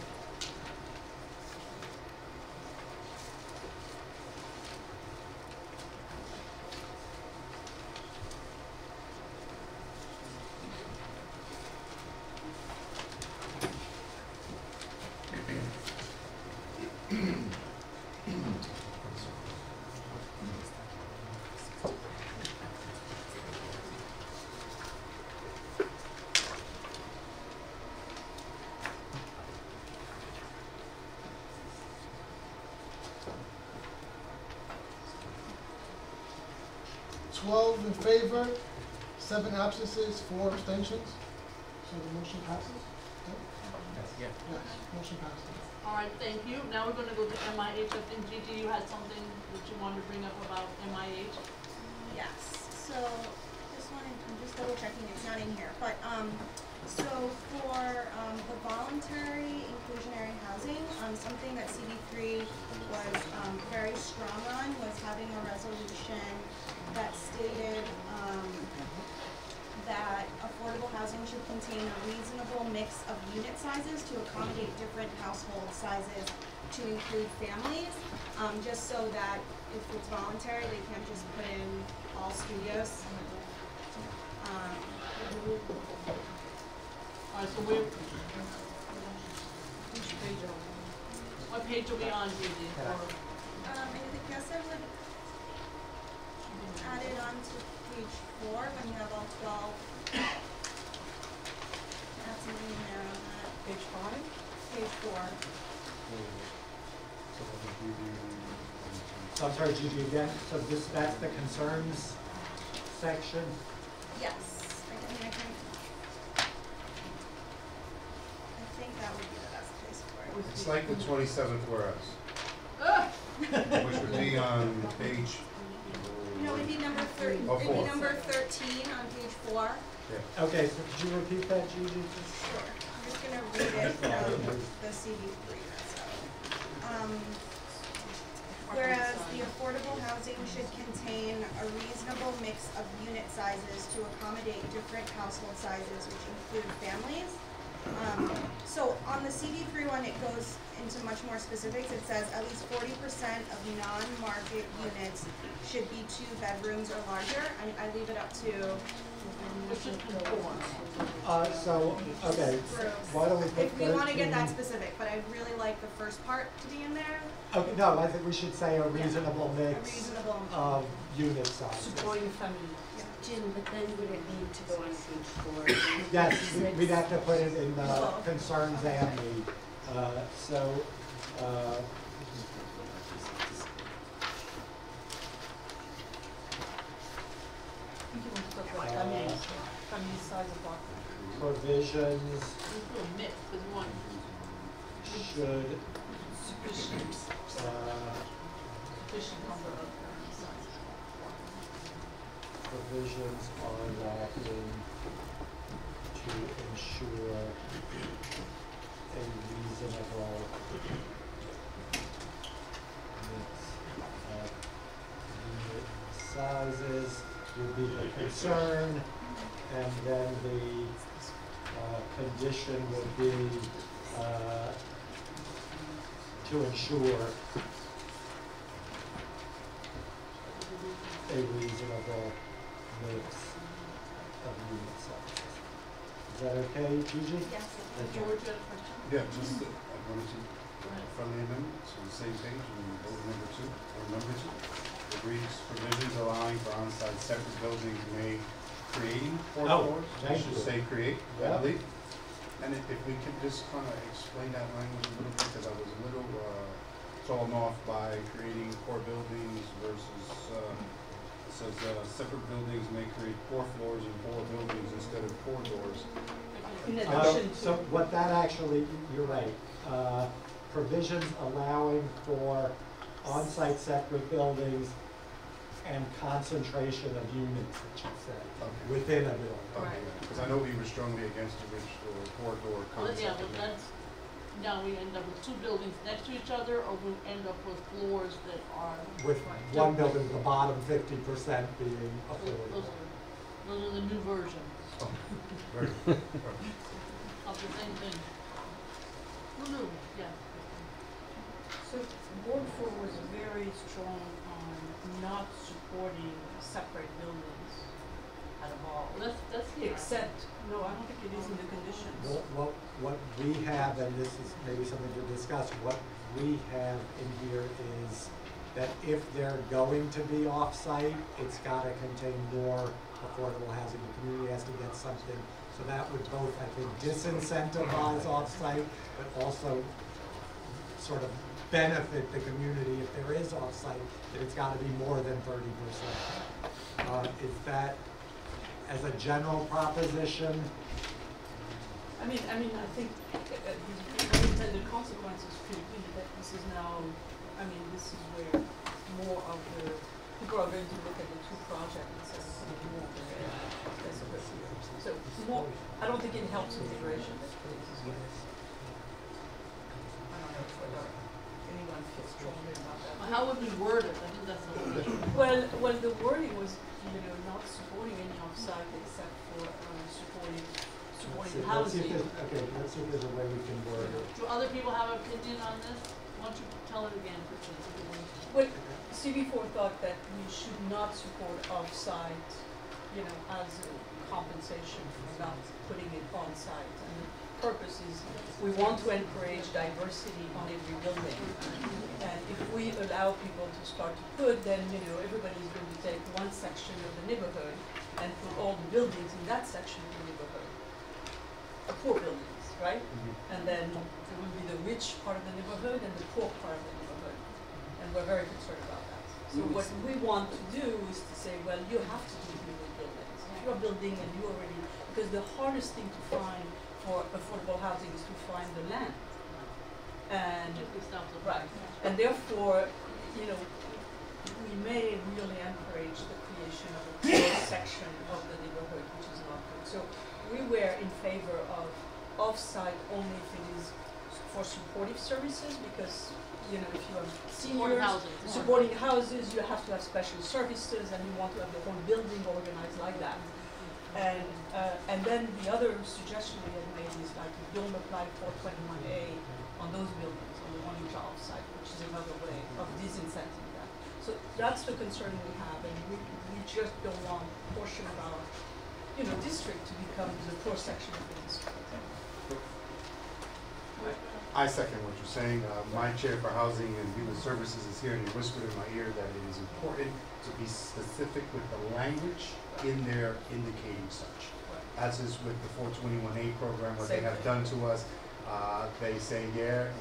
12 in favor, 7 absences, 4 abstentions. So the motion passes? Yeah. Yes, motion passes. All right, thank you. Now we're gonna go to MIH. I think Gigi, you had something that you wanted to bring up about MIH. Yes, so I'm just double checking, it's not in here, but, So for the voluntary inclusionary housing, something that CB3 was very strong on was having a resolution that stated that affordable housing should contain a reasonable mix of unit sizes to accommodate different household sizes to include families, just so that if it's voluntary, they can't just put in all studios. Alright, so we're, what page are we on, Gigi? I guess I would add it on to page 4 when you have all 12. Add something in there on that. Page 5? Page 4. So I'm sorry, Gigi, again, so that's the concerns section? Yes, I think that would be the best place for it. It's like the 27th whereas, Ah! which would be on page. No, it'd be number 13. Oh, It'd be 4. number 13 on page 4. Yeah. Okay, so could you repeat that, Gigi? Sure. I'm just gonna read it from the CB3, so. Whereas the affordable housing should contain a reasonable mix of unit sizes to accommodate different household sizes, which include families. So on the CB3 one, it goes into much more specifics. It says at least 40% of non-market units should be 2 bedrooms or larger. I leave it up to okay, why don't we put if we want to get 13? that specific, but I really like the first part to be in there. Okay, no, I think we should say a reasonable mix reasonable of unit sizes. Supporting family. Jim, but then would it need to go on page 4? Yes, we'd have to put it in the concerns and need. Family size apartment. Provisions should Sufficient number of provisions are lacking to ensure a reasonable mix of unit sizes would be the concern, and then the condition would be to ensure a reasonable mix of unit sizes. Is that okay, Gigi? Yes. Okay. Yeah, just, I wanted to, friendly amendment, so the same page, and vote number 2, or number 2. Agrees provisions allowing for on-site separate buildings may creating 4 floors. Thank We should you. say create, Yeah. I believe. And if we could just kind of explain that language a little bit, because I was a little thrown off by creating 4 buildings versus, it says separate buildings may create 4 floors and 4 buildings instead of 4 doors. In addition to. So what that actually, you're right, provisions allowing for on-site separate buildings and concentration of units, that you said, Okay. within a building. Okay, because I know we were strongly against the rich door, 4-door Well, concept. yeah, but that's, now we end up with 2 buildings next to each other, or we end up with floors that are. With one building, the bottom 50% being Those affordable. are the new versions Oh, very good. Perfect. of the same thing. New, yeah. So Board 4 was very strong on not supporting separate buildings at all. Well, that's here. Except, no, I don't think it is in the conditions. What we have, and this is maybe something to discuss, what we have in here is that if they're going to be off-site, it's gotta contain more affordable housing. The community has to get something, so that would both, I think, disincentivize off-site, but also sort of benefit the community if there is off-site, that it's gotta be more than 30%. Is that, as a general proposition? I think the unintended consequences could be that this is now, this is where more of the people are going to look at the 2 projects and say, more of the, so more, I don't think it helps integration. I don't know whether anyone feels strongly about that. How would we word it? I think that's the whole issue. Well, the wording was, not supporting any offsite except for supporting Let's see housing. if there's a way we can word it. Do other people have an opinion on this? Why don't you tell it again, Christian? Well, CB4 thought that we should not support offsite, as a compensation for not putting it on site. And the purpose is we want to encourage diversity on every building. And if we allow people to start to put, then, everybody's going to take one section of the neighborhood and put all the buildings in that section of the neighborhood. Poor buildings, right? And then there will be the rich part of the neighborhood and the poor part of the neighborhood. And we're very concerned about that. So what we want to do is to say, well, you have to do new buildings. If you're building and you already, because the hardest thing to find for affordable housing is to find the land. And right. And therefore, we may really encourage the creation of a poor section of the neighborhood, which is not good. So we were in favor of off-site only if it is for supportive services, because if you have seniors supporting houses, you have to have special services, and you want to have the whole building organized like that. And then the other suggestion we had made is like you don't apply 421A on those buildings, on the one which are off-site, which is another way of disincenting that. So that's the concern we have, and we just don't want a portion of our district to become the poor section of the district. I second what you're saying. My chair for Housing and Human Services is here, and he whispered in my ear that it is important to be specific with the language in there indicating such. As is with the 421A program, what they have done to us. They say,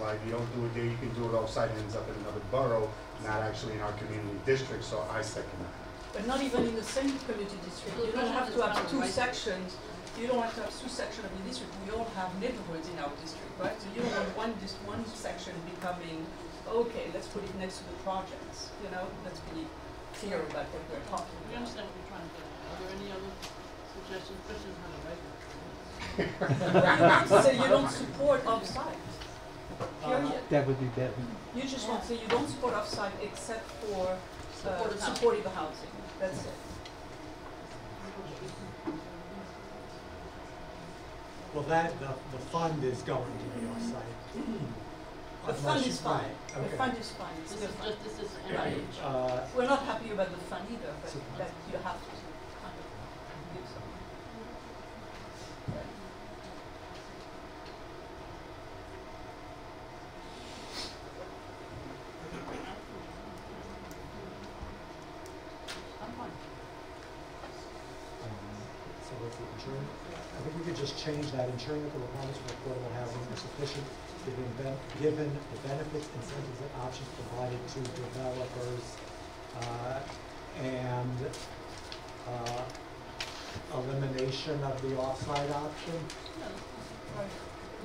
well, if you don't do it there, you can do it off-site, and ends up in another borough, not actually in our community district, so I second that. But not even in the same community district. You don't have to have two sections. You don't have to have two sections of the district. We all have neighborhoods in our district, right? So you don't want one section becoming, okay, let's put it next to the projects. Let's be clear about what we're talking about. We understand what you're trying to get at. Are there any other suggestions? Christian's not a writer. You want to say you don't support off-site. Period. That would be better. You just want to say you don't support off-site except for supportive housing. That's it. Well, the fund is going to be off-site. The fund is fine. Okay. The fund is fine. It's This the is fund. just, this is MIH. We're not happy about the fund either, but that you have to kind of give some. I'm fine. So let's adjourn. I think we could just change that, ensuring that the requirements for affordable housing are sufficient given the benefits, incentives, and options provided to developers, and elimination of the off-site option.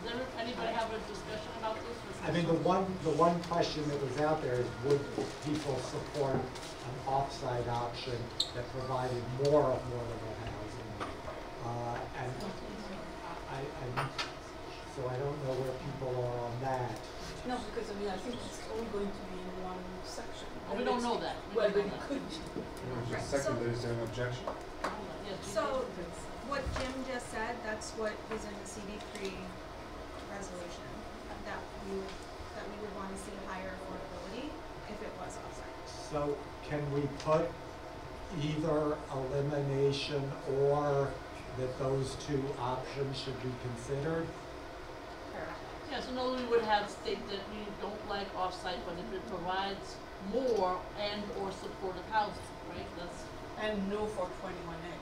Does anybody have a discussion about this? I mean, the one question that was out there is, would people support an off-site option that provided more affordable housing? So I don't know where people are on that. No, because I think it's only going to be in one section. Well, we don't know that. Well, but it could be. Second, is there an objection? So, what Jim just said, that's what was in the CD3 resolution, that we would want to see higher affordability if it was offsite. So can we put either elimination or that those two options should be considered? Yeah, so no, we would have state that we don't like off-site, but if it provides more and or supportive housing, right? That's And no for 21A.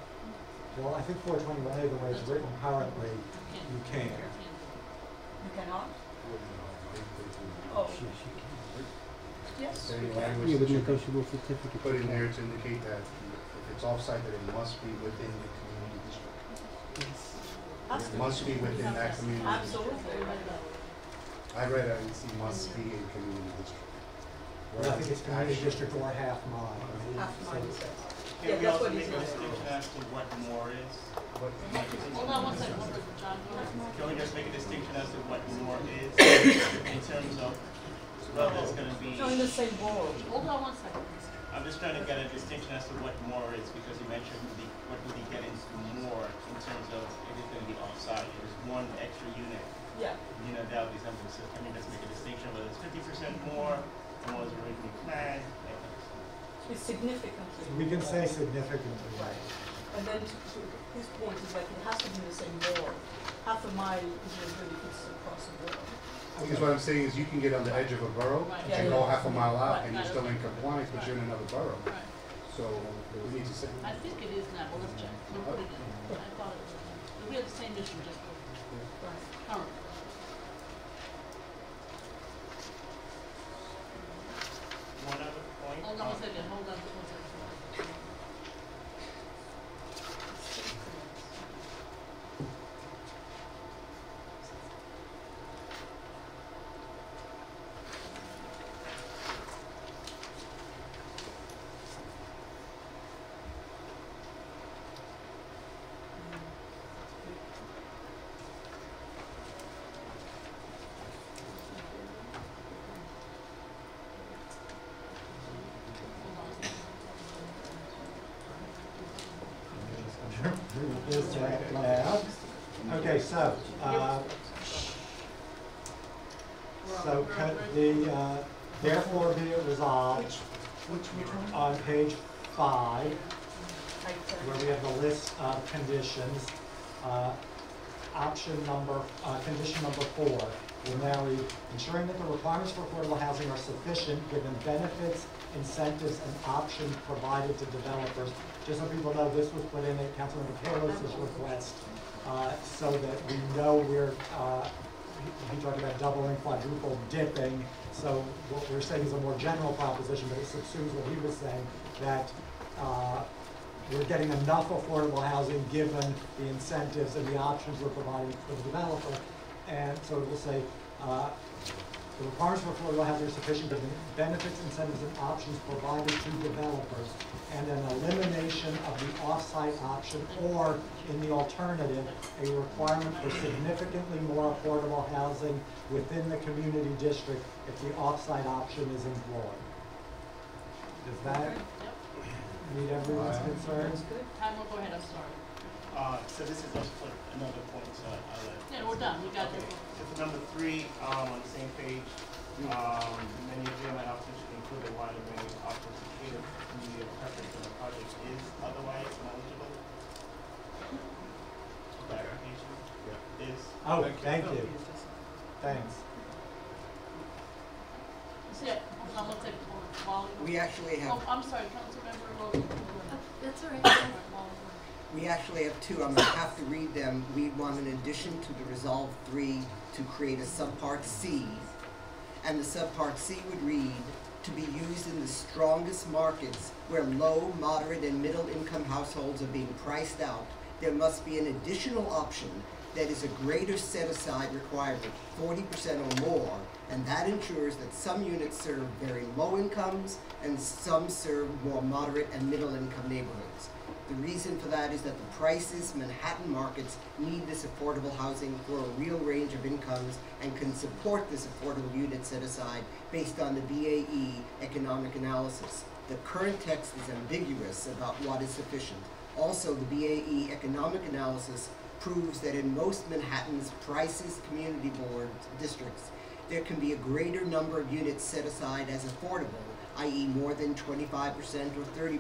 Well, I think 421A, the way it's written currently, you can. You cannot? Oh. Yes. Any you can. language Yeah, that with you could negotiable certificate. put in there to indicate that if it's off-site, that it must be within the community district. It must be within that community district. Absolutely. I read it and see must be a community district. Well, I think it's community district or half mile. Half mile. Can Yeah, we that's also what make he's a saying. distinction as to what more is? Hold on one second, John, go ahead. Can we just make a distinction as to what more is in terms of whether it's gonna be? So in the same borough. Hold on one second. I'm just trying to get a distinction as to what more is, because you mentioned what would he get into more in terms of if it's gonna be offsite, if it's one extra unit. Yeah. You know, that would be something, so can we just make a distinction whether it's 50% more than what was originally planned? It's significantly. We can say significantly. Right. And then to his point is that it has to be the same borough. Half a mile is really good if it's across the borough. Because what I'm saying is you can get on the edge of a borough Right. and go Yeah. half a mile out and Right. you're still in compliance, but you're in another borough. Right. So we need to say. I think it is now, but let's check. We'll put it in. I thought it was. We have the same issue, just current. One other point. Hold on a second, hold on one second. Read this out loud. Okay, so, therefore be it resolved on page 5, where we have the list of conditions, condition number 4 will now read, ensuring that the requirements for affordable housing are sufficient given benefits, incentives, and options provided to developers. Just so people know, this was put in at Councilmember Kalos's request, so that we know we're, he talked about doubling, quadruple dipping. So what we're saying is a more general proposition, but it subsumes what he was saying, that we're getting enough affordable housing given the incentives and the options we're providing for the developer. And so it will say, the requirements for affordable housing are sufficient given benefits, incentives, and options provided to developers, and an elimination of the off-site option, or in the alternative, a requirement for significantly more affordable housing within the community district if the off-site option is employed. Does that meet everyone's concerns? Time will go ahead, I'm sorry. So this is just for another point, so I'll let. Yeah, we're done, we got it. So for number 3, on the same page, many of GMI options should include a wider range of options to cater to community of preference when the project is otherwise eligible. Clarification is. Oh, thank you. Thanks. See, hold on one second, Wally. We actually have, Oh, I'm sorry, Councilmember Logan. That's all right. we actually have 2. I'm gonna have to read them. We want an addition to the Resolve 3 to create a subpart C. And the subpart C would read, to be used in the strongest markets where low, moderate, and middle income households are being priced out, there must be an additional option that is a greater set-aside requirement, 40% or more, and that ensures that some units serve very low incomes and some serve more moderate and middle income neighborhoods. The reason for that is that the prices, Manhattan markets, need this affordable housing for a real range of incomes and can support this affordable unit set aside based on the BAE economic analysis. The current text is ambiguous about what is sufficient. Also, the BAE economic analysis proves that in most Manhattan's prices community board districts, there can be a greater number of units set aside as affordable, i.e. more than 25% or 30%,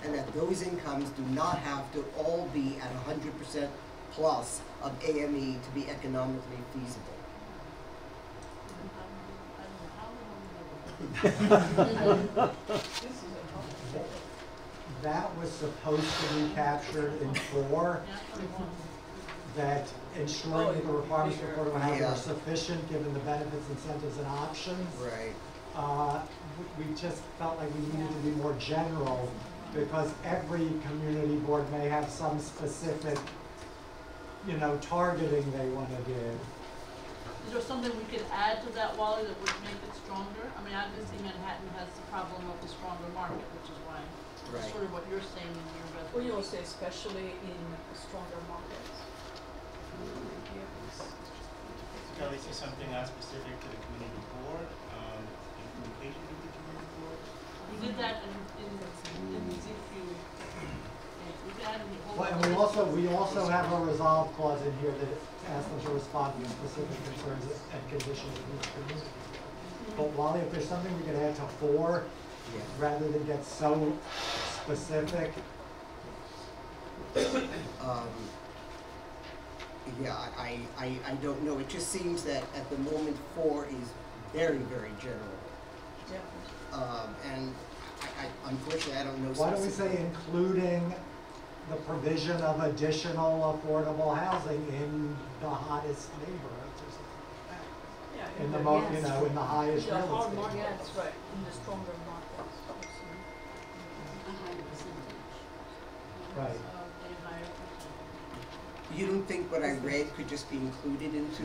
and that those incomes do not have to all be at 100% plus of AME to be economically feasible. That was supposed to be captured in 4, that ensuring that the requirements for affordable housing are sufficient given the benefits, incentives, and options. Right. We just felt like we needed to be more general, because every community board may have some specific, targeting they want to do. Is there something we could add to that, Wally, that would make it stronger? I mean, obviously Manhattan has the problem of the stronger market, which is why, Right. sort of what you're saying in your Well, you resolution. also say especially in stronger markets. is there something specific to the community board, in communication with the community board? We did that in the ZQ. We added the whole. Well, and we also have a resolve clause in here that asks them to respond to specific concerns and conditions of each community. But Wally, if there's something we could add to 4, Yeah. rather than get so specific. Yeah, I don't know. It just seems that at the moment 4 is very, very general. And unfortunately, I don't know. Why don't we say including the provision of additional affordable housing in the hottest neighborhoods or something? Yeah, In the most, you know, in the highest the real hard estate. markets, right, in the stronger markets. Right. You don't think what I read could just be included into?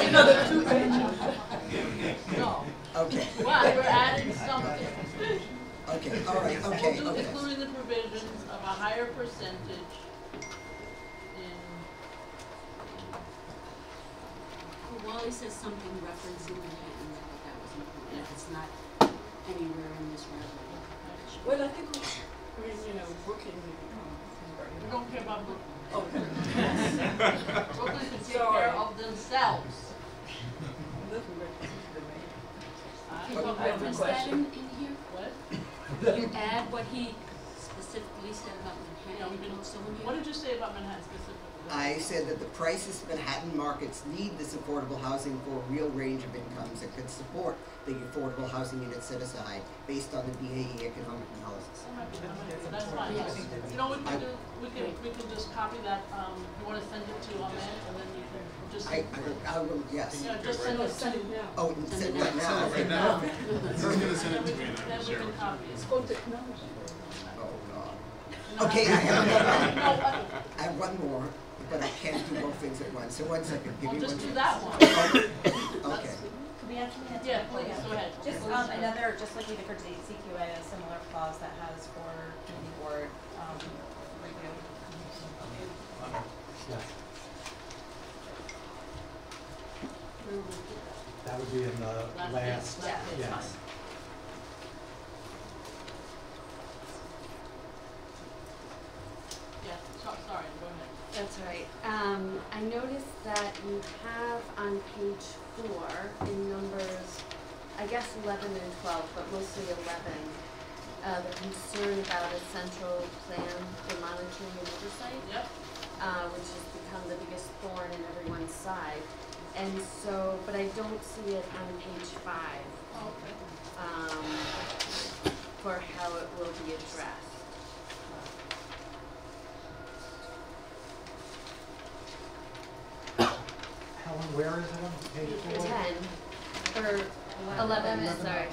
Another 2 pages. No. Okay. But we're adding something. Okay, all right, okay, We'll do okay. including the provisions of a higher percentage in. Well, Wally says something referencing Manhattan, that was included, if it's not anywhere in this resolution. Well, I think Brooklyn maybe. We don't care about Brooklyn. Oh. Brooklyn can take care of themselves. Can you reference that in here? What? You add what he specifically said about Manhattan, also in here? What did you say about Manhattan specifically? I said that the prices Manhattan markets need this affordable housing for a real range of incomes that could support the affordable housing units set aside based on the BAE economic analysis. That's fine. You know what we can do? We can just copy that. You want to send it to Ahmed, and then you can just. I will, yes. Yeah, just send it to. Oh, send it right now. Right now. He's gonna send it to me and I Then can we share can with copy it. It's called technology. Oh, God. Okay, I have another one. I have one more, but I can't do both things at once. So 1 second, give Well, me just one. do that one. Okay. Could we actually answer Yeah, that? please, go ahead. Just Please. another, just like we did for ZQA, a similar clause that has for community board, review. Yes. That would be in the last, Yeah. yes. Yeah, sorry, go ahead. That's right. I noticed that you have on page 4 in numbers, I guess 11 and 12, but mostly 11, the concern about a central plan for monitoring and oversight, Yep. which has become the biggest thorn in everyone's side. And so, but I don't see it on page 5, Okay. for how it will be addressed. Helen, where is it on page 4? 10, or 11, sorry.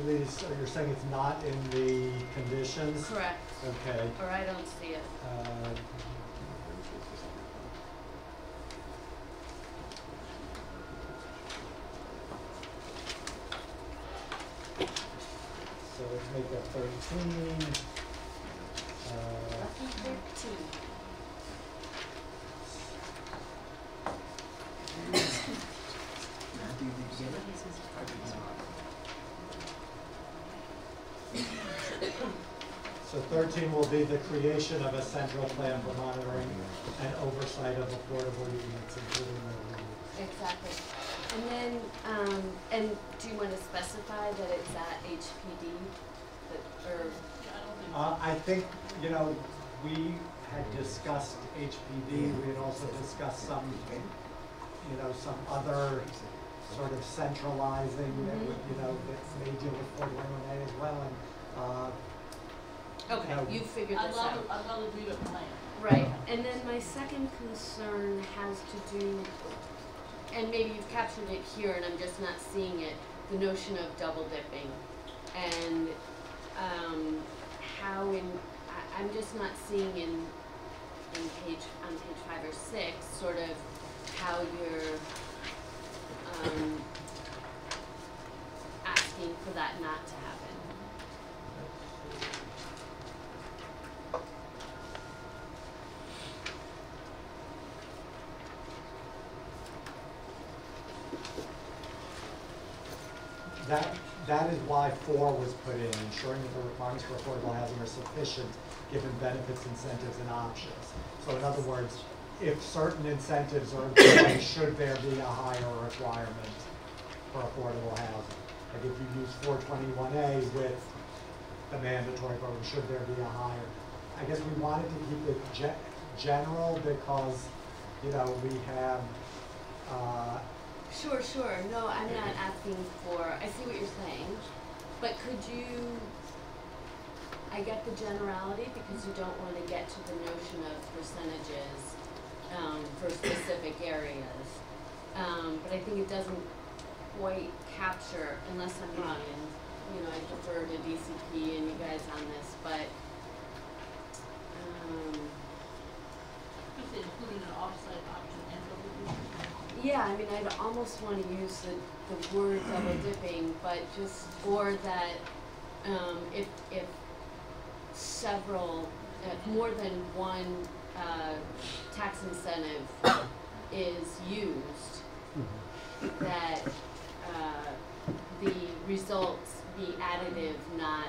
Release, you're saying it's not in the conditions? Correct. Okay. Or I don't see it. So let's make that 13. Lucky 13. So 13 will be the creation of a central plan for monitoring and oversight of affordable units, including the. Exactly. And then, and do you want to specify that it's at HPD? Or? I think, you know, we had discussed HPD, we had also discussed some, you know, some other sort of centralizing that would, you know, that may deal with Fort Lemonade as well, and, Okay, you know, you figured this out. I'd love to leave it plain. Right, and then my second concern has to do, and maybe you've captured it here and I'm just not seeing it, the notion of double dipping. And how I'm just not seeing on page 5 or 6, sort of how you're asking for that not to happen. that is why 4 was put in, ensuring that the requirements for affordable housing are sufficient given benefits, incentives, and options. So in other words, if certain incentives are in place, should there be a higher requirement for affordable housing? Like if you use 421A with the mandatory program, should there be a higher? I guess we wanted to keep it general because, you know, we have, Sure. No, I'm not asking for, I see what you're saying, but could you, I get the generality because you don't want to get to the notion of percentages for specific areas. But I think it doesn't quite capture, unless I'm wrong, and you know, I defer to DCP and you guys on this, but including an offsite option and yeah, I mean, I'd almost want to use the word double dipping, but just, or that if several, more than one tax incentive is used, that the results be additive, not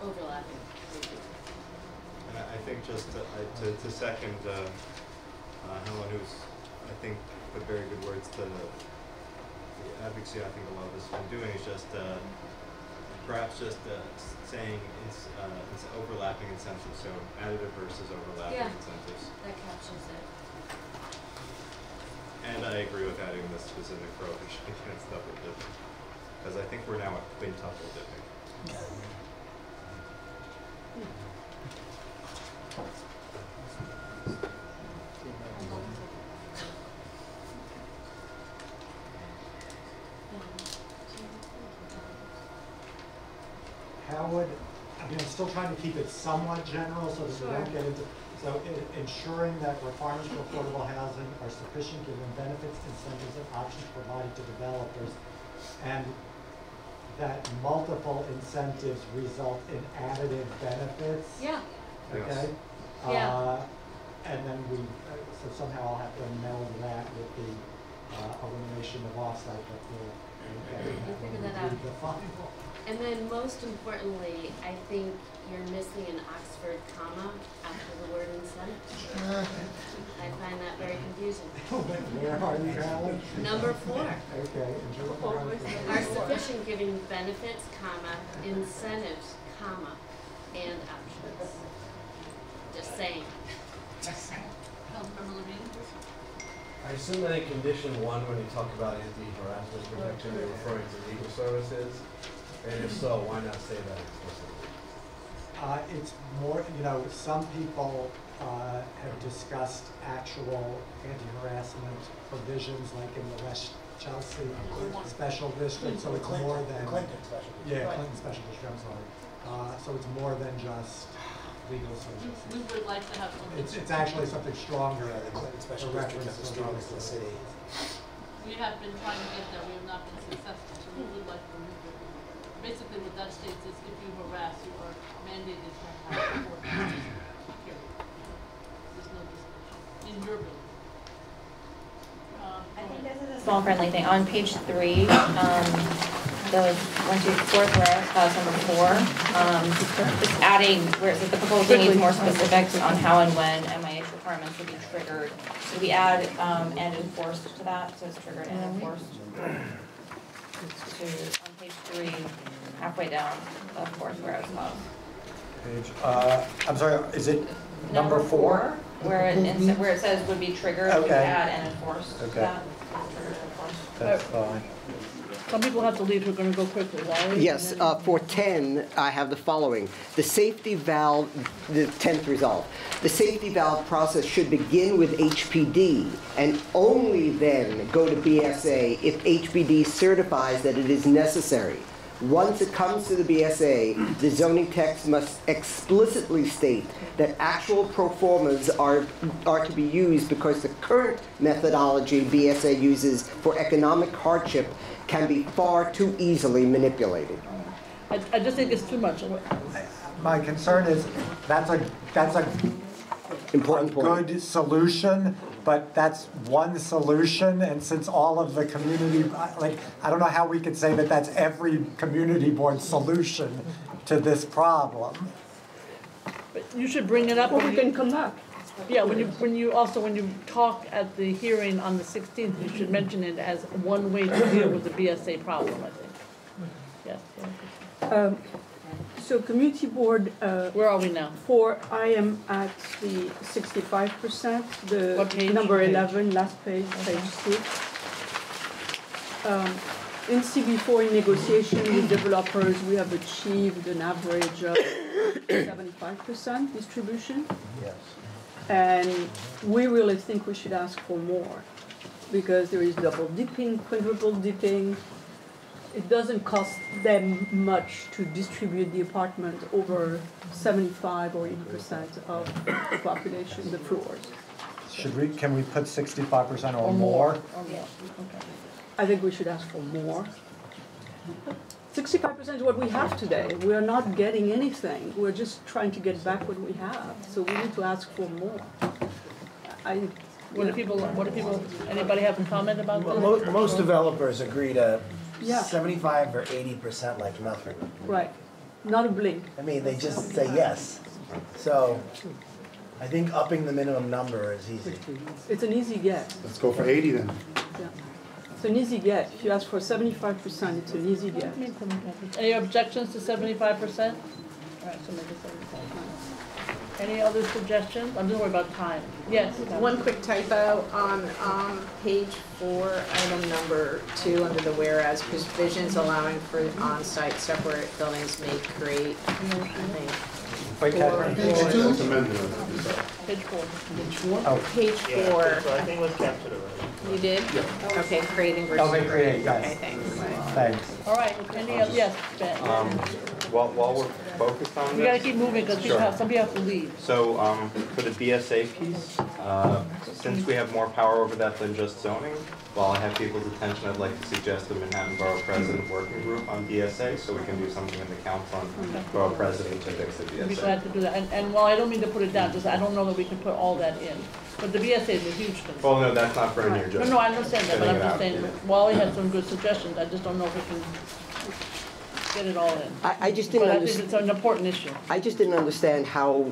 overlapping. And I think just to second Helen, who's I think put very good words to the advocacy I think a lot of us have been doing, is just perhaps just saying it's overlapping incentives, so additive versus overlapping incentives. That captures it. And I agree with adding the specific prohibition against double dipping, because I think we're now at quintuple dipping. how would, I mean, I'm still trying to keep it somewhat general so that we don't get into, so ensuring that requirements for affordable housing are sufficient given benefits, incentives, and options provided to developers, and that multiple incentives result in additive benefits. Yeah. Okay? Yeah. And then so somehow I'll have to meld that with the elimination of offsite, but we'll figure that out. the final. And then most importantly, I think you're missing an Oxford comma after the word incentive. I find that very confusing. Where are you, Alan? Number 4. Okay. Are sufficient giving benefits, comma, incentives, comma, and options. Just saying. Councilmember Levine? I assume that in condition 1, when you talk about anti-harassment protection, you're referring to legal services, and if so, why not say that explicitly? It's more, you know, some people have discussed actual anti-harassment provisions, like in the West Chelsea Special District, so it's more than Clinton Special District. Yeah, Right. Clinton Special District. I'm sorry. So it's more than just legal services. We would like to have something. It's actually something stronger. The Clinton Special a District reference is the to legal strongest in the city. We have been trying to get there, we have not been successful, so we would like to remove it. Basically what that states is if you harass, you are mandated to have support. Period. There's no discussion in your building. I think this is a small friendly thing. On page 3, the 4th row, clause number 4, just adding where it says the proposal needs more specifics on how and when MIH requirements will be triggered. So we add and enforced to that, so it's triggered and enforced. On page 3, halfway down the 4th row as well. I'm sorry, is it number 4? Where it says would be triggered, we add and enforced to Okay. that. Triggered and enforced. That's fine. Some people have to leave, we're gonna go quickly, Larry? Yes, for 10, I have the following. The safety valve, the 10th resolve. The safety valve process should begin with HPD and only then go to BSA if HPD certifies that it is necessary. Once it comes to the BSA, the zoning text must explicitly state that actual pro formas are to be used because the current methodology BSA uses for economic hardship can be far too easily manipulated. I just think it's too much. My concern is that's a important point. Good solution, but that's one solution, and since all of the community, like, I don't know how we could say that that's every community board solution to this problem. But you should bring it up. Well, we can come back. Yeah, when you talk at the hearing on the 16th, you should mention it as one way to deal with the BSA problem, I think. Yes. So community board. Where are we now? I am at the 65%, What page? number 11, last page, page 6. In CB4 in negotiation with developers, we have achieved an average of 75% distribution. Yes. And we really think we should ask for more, because there is double dipping, quadruple dipping. It doesn't cost them much to distribute the apartment over 75 or 80% of the population, the floors. Can we put 65% or more? Okay. I think we should ask for more. 65% is what we have today. We are not getting anything. We're just trying to get back what we have. So we need to ask for more. What do people, anybody have a comment about that? Most developers agree to Yeah. 75 or 80% like nothing. Right. Not a blink. I mean, they just say yes. So I think upping the minimum number is easy. It's an easy get. Let's go for 80 then. Yeah. It's an easy get. If you ask for 75%, it's an easy get. Any objections to 75%? All right, so make it 75%. Any other suggestions? I'm just worried about time. Yes. One quick typo on page 4, item number 2, under the whereas, provisions allowing for on-site separate buildings may create, I think. Wait, Catherine. Page 2? It's amended. Page 4. Page 4? Oh. Page 4. So I think it was captured already. You did? Yeah. Okay, creating versus. Oh, they create, yes. Okay, thanks. Thanks. All right, any other, yes, Ben. While we're focused on this. We gotta keep moving because some people have to leave. So, for the BSA piece, since we have more power over that than just zoning, while I have people's attention, I'd like to suggest a Manhattan Borough President Working Group on BSA, so we can do something in the council on Borough President to fix the I'd be BSA. glad to do that. And while I don't mean to put it down, just I don't know that we can put all that in. But the BSA is a huge concern. Well, no, that's not for in here, just. No, I understand that, but I'm getting it just out, saying, yeah. Wally had some good suggestions, I just don't know if we can get it all in. I just didn't But I think understand. it's an important issue. I just didn't understand how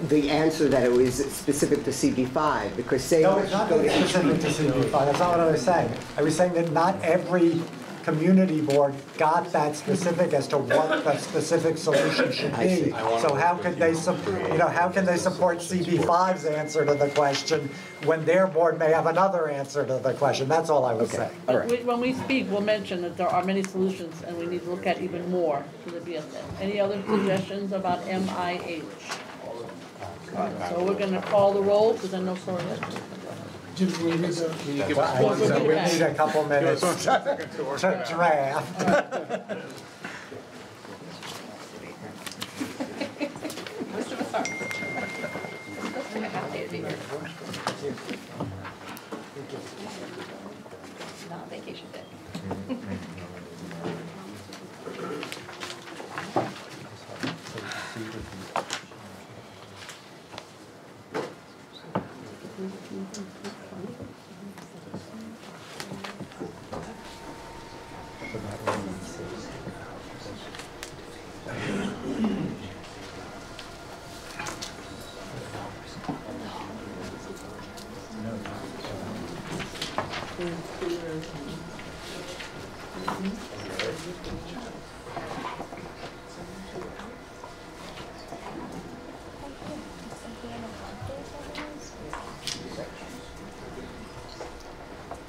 the answer that it was specific to CB5, because say No, we it's not go to specific to CB5, that's not what I was saying. I was saying that not every community board got that specific as to what the specific solution should be. So how could they, how can they support CB5's answer to the question when their board may have another answer to the question? That's all I was saying. All right. When we speak, we'll mention that there are many solutions and we need to look at even more to the BSA. Any other suggestions about MIH? So we're gonna call the roll, because I know sorry. We need a couple minutes to draft. Most of us are. That's been a half day to be here. Not vacation day.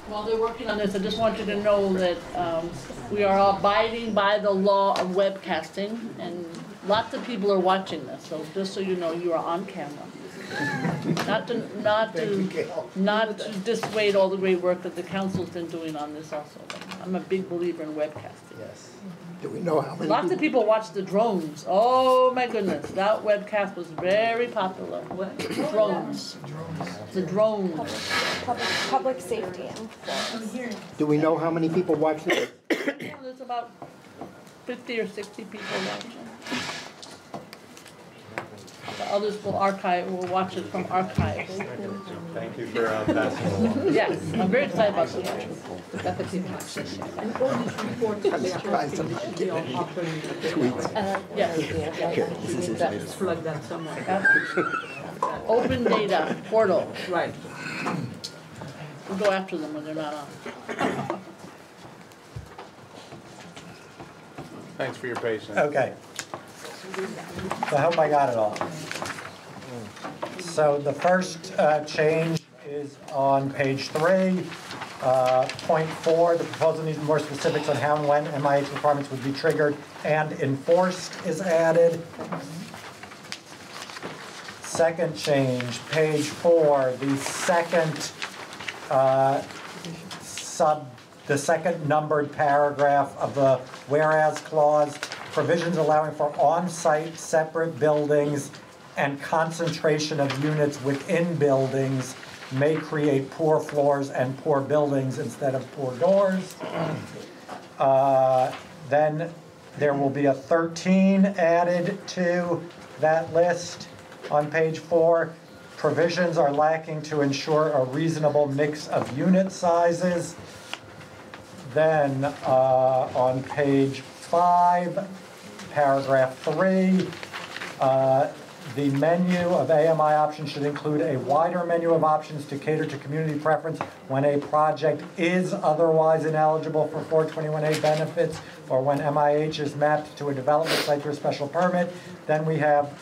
While they're working on this, I just want you to know that we are abiding by the law of webcasting, and lots of people are watching this, so just so you know, you are on camera. Not to dissuade all the great work that the council's been doing on this also. I'm a big believer in webcasting. Yes. Do we know how many? Lots of people watch the drones. Oh my goodness, that webcast was very popular. Drones. The drones. Public safety. Do we know how many people watch this? Yeah, there's about 50 or 60 people watching. others will watch it from archive. Thank you for passing it along. Yes, I'm very excited about this. That the people actually share. And all these reports, they are should be all up and Yes. plug that somewhere. Open data portal. Right. We'll go after them when they're not on. Thanks for your patience. Okay. So I hope I got it all. So the first change is on page 3. Point 4, the proposal needs more specifics on how and when MIH requirements would be triggered and enforced is added. Second change, page 4, the second numbered paragraph of the whereas clause, provisions allowing for on-site separate buildings and concentration of units within buildings may create poor floors and poor buildings instead of poor doors. Then there will be a 13 added to that list on page 4. Provisions are lacking to ensure a reasonable mix of unit sizes. Then on page 5, paragraph 3, the menu of AMI options should include a wider menu of options to cater to community preference when a project is otherwise ineligible for 421A benefits or when MIH is mapped to a development site through a special permit. Then we have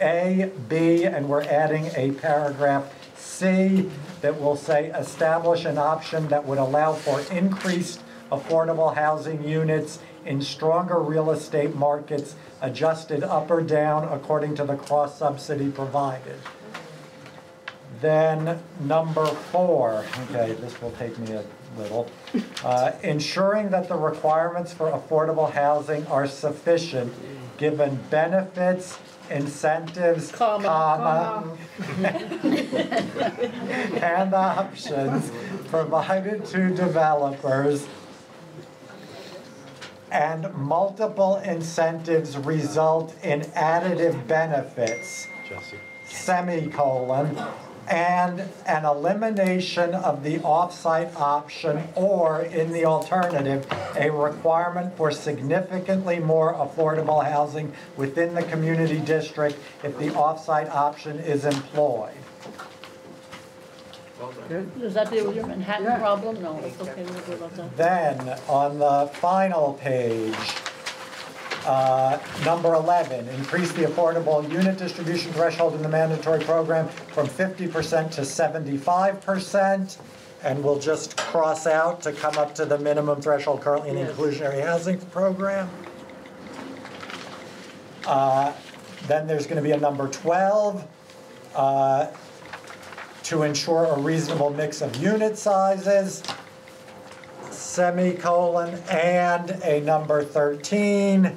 A, B, and we're adding a paragraph C that will say establish an option that would allow for increased affordable housing units in stronger real estate markets adjusted up or down according to the cross subsidy provided. Then number 4, okay, this will take me a little. Ensuring that the requirements for affordable housing are sufficient given benefits, incentives, comma, and options provided to developers, and multiple incentives result in additive benefits, semicolon, and an elimination of the off-site option or, in the alternative, a requirement for significantly more affordable housing within the community district if the off-site option is employed. Does that deal with your Manhattan problem? No, it's okay, we'll do about that. Then, on the final page, number 11, increase the affordable unit distribution threshold in the mandatory program from 50% to 75%. And we'll just cross out to come up to the minimum threshold currently in the inclusionary housing program. Then there's going to be a number 12. To ensure a reasonable mix of unit sizes, semicolon, and a number 13,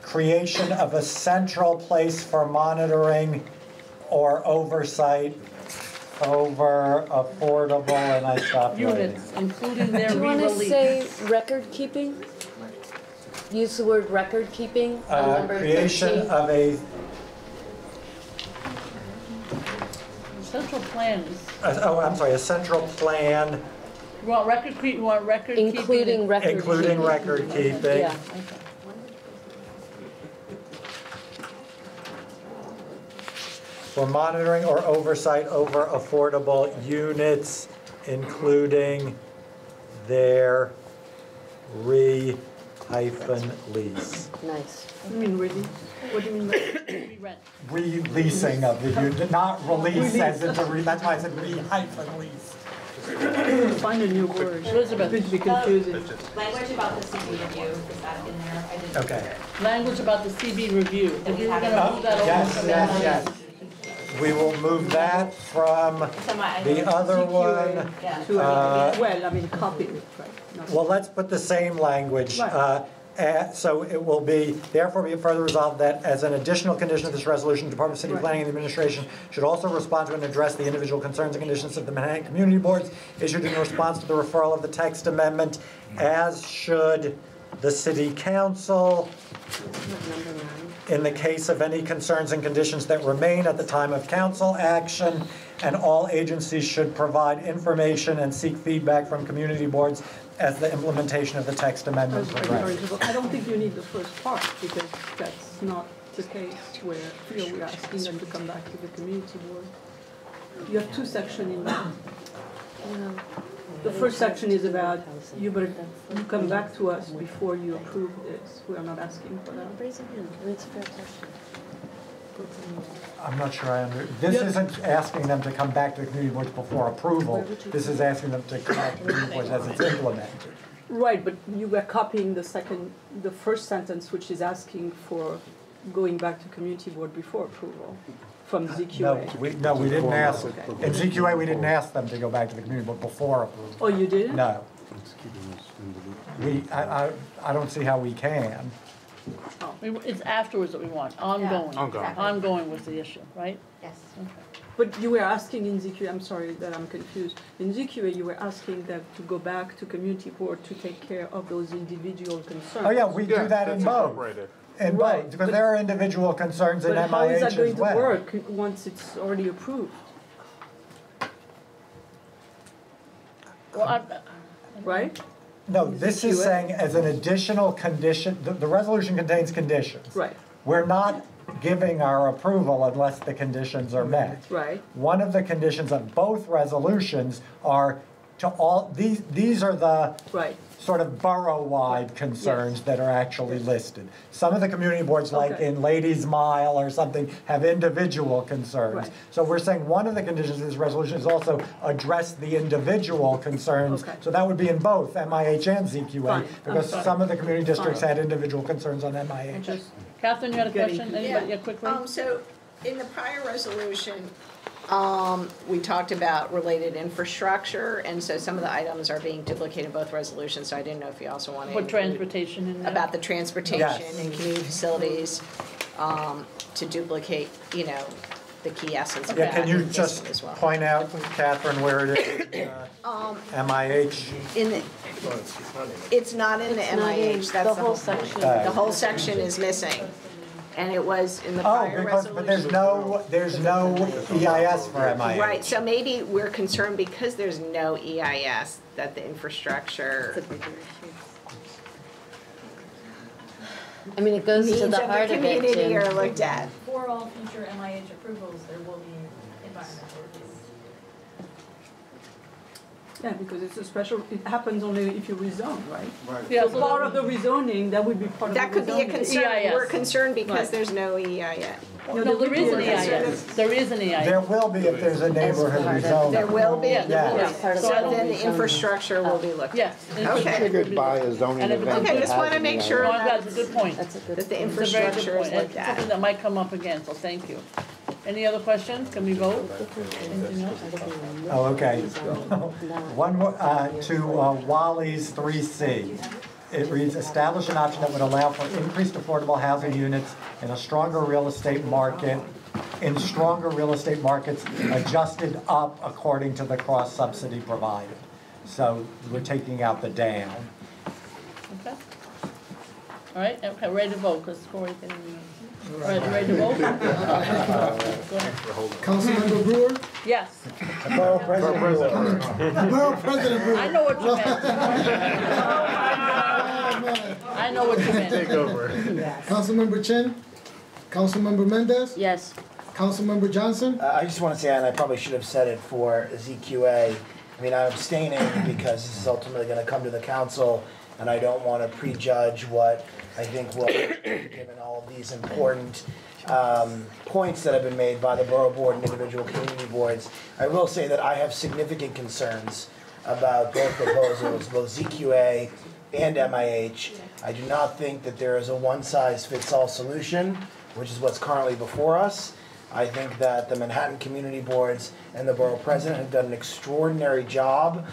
creation of a central place for monitoring or oversight over affordable, and I stopped units, including their Do you want to re-release. say record keeping? Use the word record keeping on number creation 13. of a Central plan is, a central plan. you want record keeping, you want record keeping? Including record Including keeping. record keeping. Yeah. For monitoring or oversight over affordable units, including their re-lease. Nice. You mean release? What do you mean re-rent? Releasing of the unit, not release as in to that's why I said re-lease. Find a new word. Elizabeth. It could be confusing. Language about the CB review, is that in there? I didn't. Okay. Language about the CB review. If you were gonna move that over Yes, from yes, that. yes. We will move that from the other one. Well, I mean, copy it, right? Not- Well, let's put the same language. Right. So it will be, therefore be it further resolved that as an additional condition of this resolution, the Department of City Planning and Administration should also respond to and address the individual concerns and conditions of the Manhattan Community Boards issued in response to the referral of the text amendment, as should the City Council. Number 9. in the case of any concerns and conditions that remain at the time of council action, and all agencies should provide information and seek feedback from community boards as the implementation of the text amendment progresses. I don't think you need the first part, because that's not the case where we're asking them to come back to the community board. You have two sections in there. The first section is about you come back to us before you approve this. We are not asking for that. I'm not sure I this isn't asking them to come back to the community boards before approval. This is asking them to come back to the community boards as it's implemented. Right, but you were copying the first sentence, which is asking for going back to community board before approval from ZQA. No, we didn't ask. Okay. In ZQA, we didn't ask them to go back to the community board before approval. Oh, you didn't? No. I don't see how we can. It's afterwards that we want, ongoing. Ongoing was the issue, right? Yes. Okay. But you were asking in ZQA, I'm sorry that I'm confused. In ZQA, you were asking them to go back to community board to take care of those individual concerns. Oh, yeah, we do that in both. In both, because there are individual concerns in MIH as well. But how is that going to work once it's already approved? Well, right? No, this is saying as an additional condition, the resolution contains conditions. Right. We're not giving our approval unless the conditions are met. Right. One of the conditions of both resolutions are to all, these are the sort of borough-wide concerns that are actually listed. Some of the community boards, like in Ladies Mile or something, have individual concerns. Right. So we're saying one of the conditions of this resolution is also address the individual concerns. So that would be in both MIH and ZQA, because some of the community districts had individual concerns on MIH. Catherine, you had a question? Anybody? Yeah, quickly. So in the prior resolution, we talked about related infrastructure, and so some of the items are being duplicated in both resolutions, so I didn't know if you also wanted to Put transportation in there? about the transportation and community facilities, to duplicate, the key essence of that. Can you in this just one as well. point out, Catherine, where it is in MIH? It's not in the MIH, that's the whole section. The whole section is missing, and it was in the prior resolution. But there's no EIS for MIH. Right, so maybe we're concerned because there's no EIS that the infrastructure I mean, it goes to the heart of it, community are looked at. For all future MIH approvals, there will be environmental reviews. Yeah, because it's a special, it happens only if you rezone, right? Right. Yeah, so part of the rezoning, that would be part of the That could be a rezoning. concern, we're concerned because there's no EIS. No, there is an EIS. There is an EIS. There will be if there's a neighborhood rezone. There will be? Yes. So then the infrastructure will be looked at. Yes. Okay. Triggered by a zoning event. Okay, just want to make sure That's a good point. that the It's a very good infrastructure is point. looked It's at. something that might come up again, so thank you. Any other questions? Can we vote? Anything else? Oh, okay. One more, to Wally's 3C. It reads, establish an option that would allow for increased affordable housing units in a stronger real estate market, in stronger real estate markets adjusted up according to the cross subsidy provided. So we're taking out the down. Okay. All right, okay, ready to vote, because Corey didn't. Ready to vote? Go ahead. Councilmember Brewer? Yes. Borough President Brewer. Borough President Brewer. I know what you meant. I know what you meant. Take over. Councilmember Chin? Councilmember Mendez? Yes. Councilmember Johnson? I just want to say, and I probably should have said it for ZQA, I mean, I'm abstaining because this is ultimately going to come to the council, and I don't want to prejudge what I think will, given all of these important points that have been made by the borough board and individual community boards. I will say that I have significant concerns about both proposals, both ZQA and MIH. I do not think that there is a one-size-fits-all solution, which is what's currently before us. I think that the Manhattan Community Boards and the Borough President have done an extraordinary job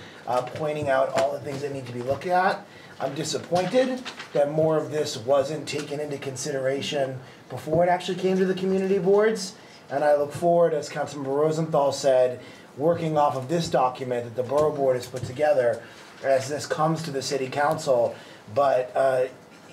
pointing out all the things that need to be looked at. I'm disappointed that more of this wasn't taken into consideration before it actually came to the community boards. And I look forward, as Councilmember Rosenthal said, working off of this document that the Borough Board has put together as this comes to the City Council. But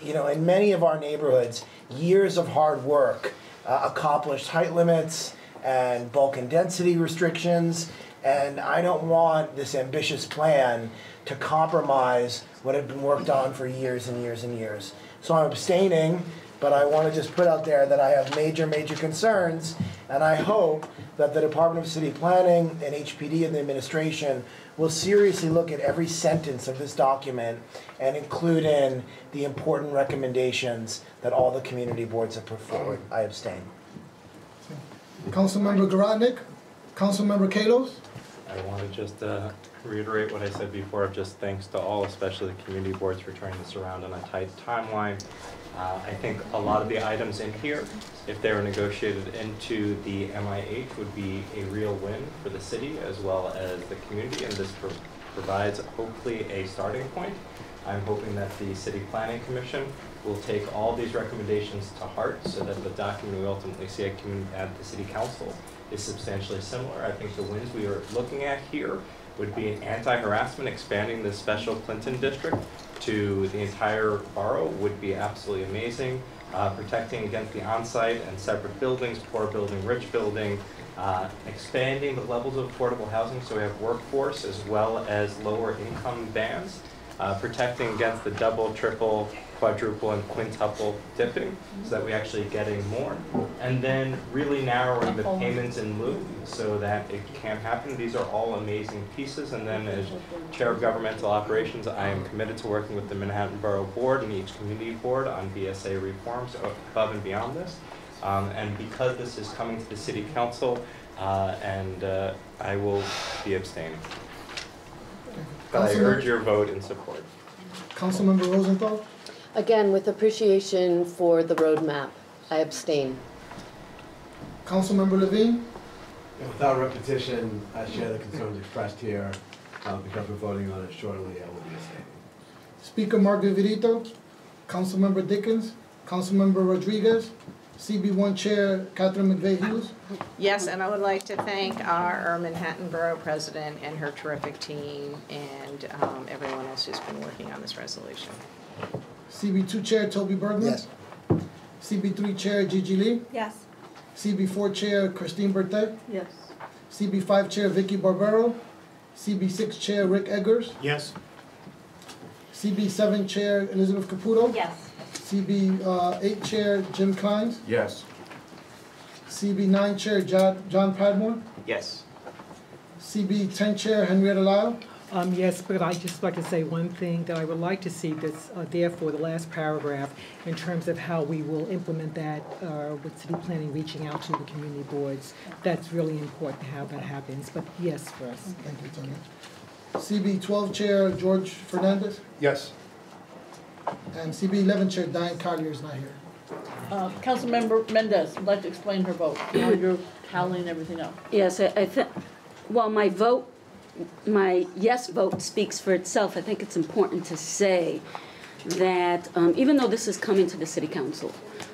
in many of our neighborhoods, years of hard work accomplished height limits and bulk and density restrictions, and I don't want this ambitious plan to compromise what had been worked on for years and years and years. So I'm abstaining, but I want to just put out there that I have major, major concerns, and I hope that the Department of City Planning and HPD and the administration will seriously look at every sentence of this document and include in the important recommendations that all the community boards have put forward. I abstain. Councilmember Garodnick, Councilmember Kalos. I want to just reiterate what I said before, of just thanks to all, especially the community boards, for turning this around on a tight timeline. I think a lot of the items in here, if they were negotiated into the MIH, would be a real win for the city as well as the community, and this provides hopefully a starting point. I'm hoping that the City Planning Commission will take all these recommendations to heart so that the document we ultimately see at the City Council is substantially similar. I think the wins we are looking at here would be an anti-harassment, expanding the special Clinton district to the entire borough would be absolutely amazing. Protecting against the on-site and separate buildings, poor building, rich building, expanding the levels of affordable housing so we have workforce as well as lower income bands, protecting against the double, triple, quadruple, and quintuple dipping so that we're actually getting more, and then really narrowing the payments in lieu so that it can't happen. These are all amazing pieces, and then as Chair of Governmental Operations, I am committed to working with the Manhattan Borough Board and each community board on BSA reforms above and beyond this. And because this is coming to the City Council, I will be abstaining. But I urge your vote in support. Councilmember Rosenthal. Again, with appreciation for the roadmap, I abstain. Councilmember Levine. Without repetition, I share the concerns expressed here. Because we're voting on it shortly, I will be abstaining. Speaker Mark Viverito. Councilmember Dickens. Councilmember Rodriguez. CB1 Chair Catherine McVeigh Hughes. Yes, and I would like to thank our Manhattan Borough President and her terrific team and everyone else who's been working on this resolution. CB2 Chair Toby Bergman. Yes. CB3 Chair Gigi Lee. Yes. CB4 Chair Christine Berthet. Yes. CB5 Chair Vicky Barbero. CB6 Chair Rick Eggers. Yes. CB7 Chair Elizabeth Caputo. Yes. CB8 Chair Jim Kynes. Yes. CB9 Chair John Padmore. Yes. CB10 Chair Henrietta Lyle. Yes, but I'd just like to say one thing that I would like to see this, therefore, the last paragraph, in terms of how we will implement that with city planning, reaching out to the community boards. That's really important how that happens, but yes, for us. Thank you, Tony. CB12 Chair George Fernandez. Yes. And CB11 Chair Diane Collier is not here. Councilmember Mendez would like to explain her vote, how you're tallying everything up. Yes, I think, well, my yes vote speaks for itself. I think it's important to say that even though this is coming to the City Council,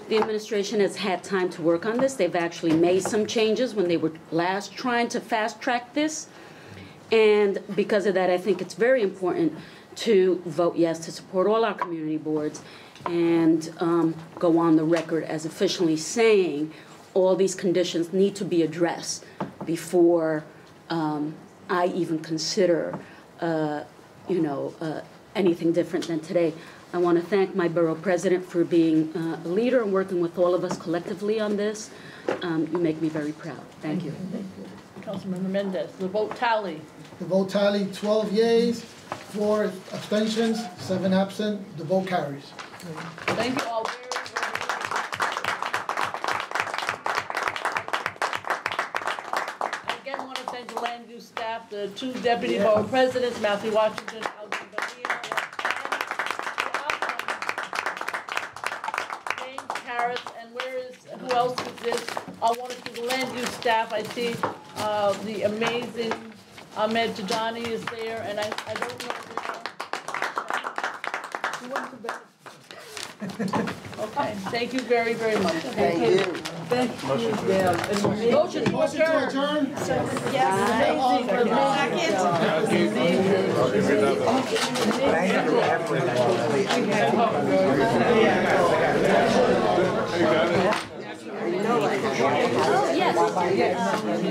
the administration has had time to work on this. They've actually made some changes when they were last trying to fast track this. And because of that, I think it's very important to vote yes to support all our community boards and go on the record as officially saying all these conditions need to be addressed before I even consider anything different than today. I want to thank my borough president for being a leader and working with all of us collectively on this. You make me very proud. Thank you. Thank you. Councilmember Mendez, the vote tally. The vote tally, 12 yeas, 4 abstentions, 7 absent. The vote carries. Thank you all very, very much. I again want to thank the land use staff, the 2 deputy borough presidents, Matthew Washington, Alvin Bonilla, and James Harris, and who else is this? I want to thank the land use staff. I see the amazing Ahmed Tijani is there, and I don't know who wants to bet. Okay, thank you very, very much. Thank you. Thank you. Motion to adjourn. Thank you, everyone. Yes.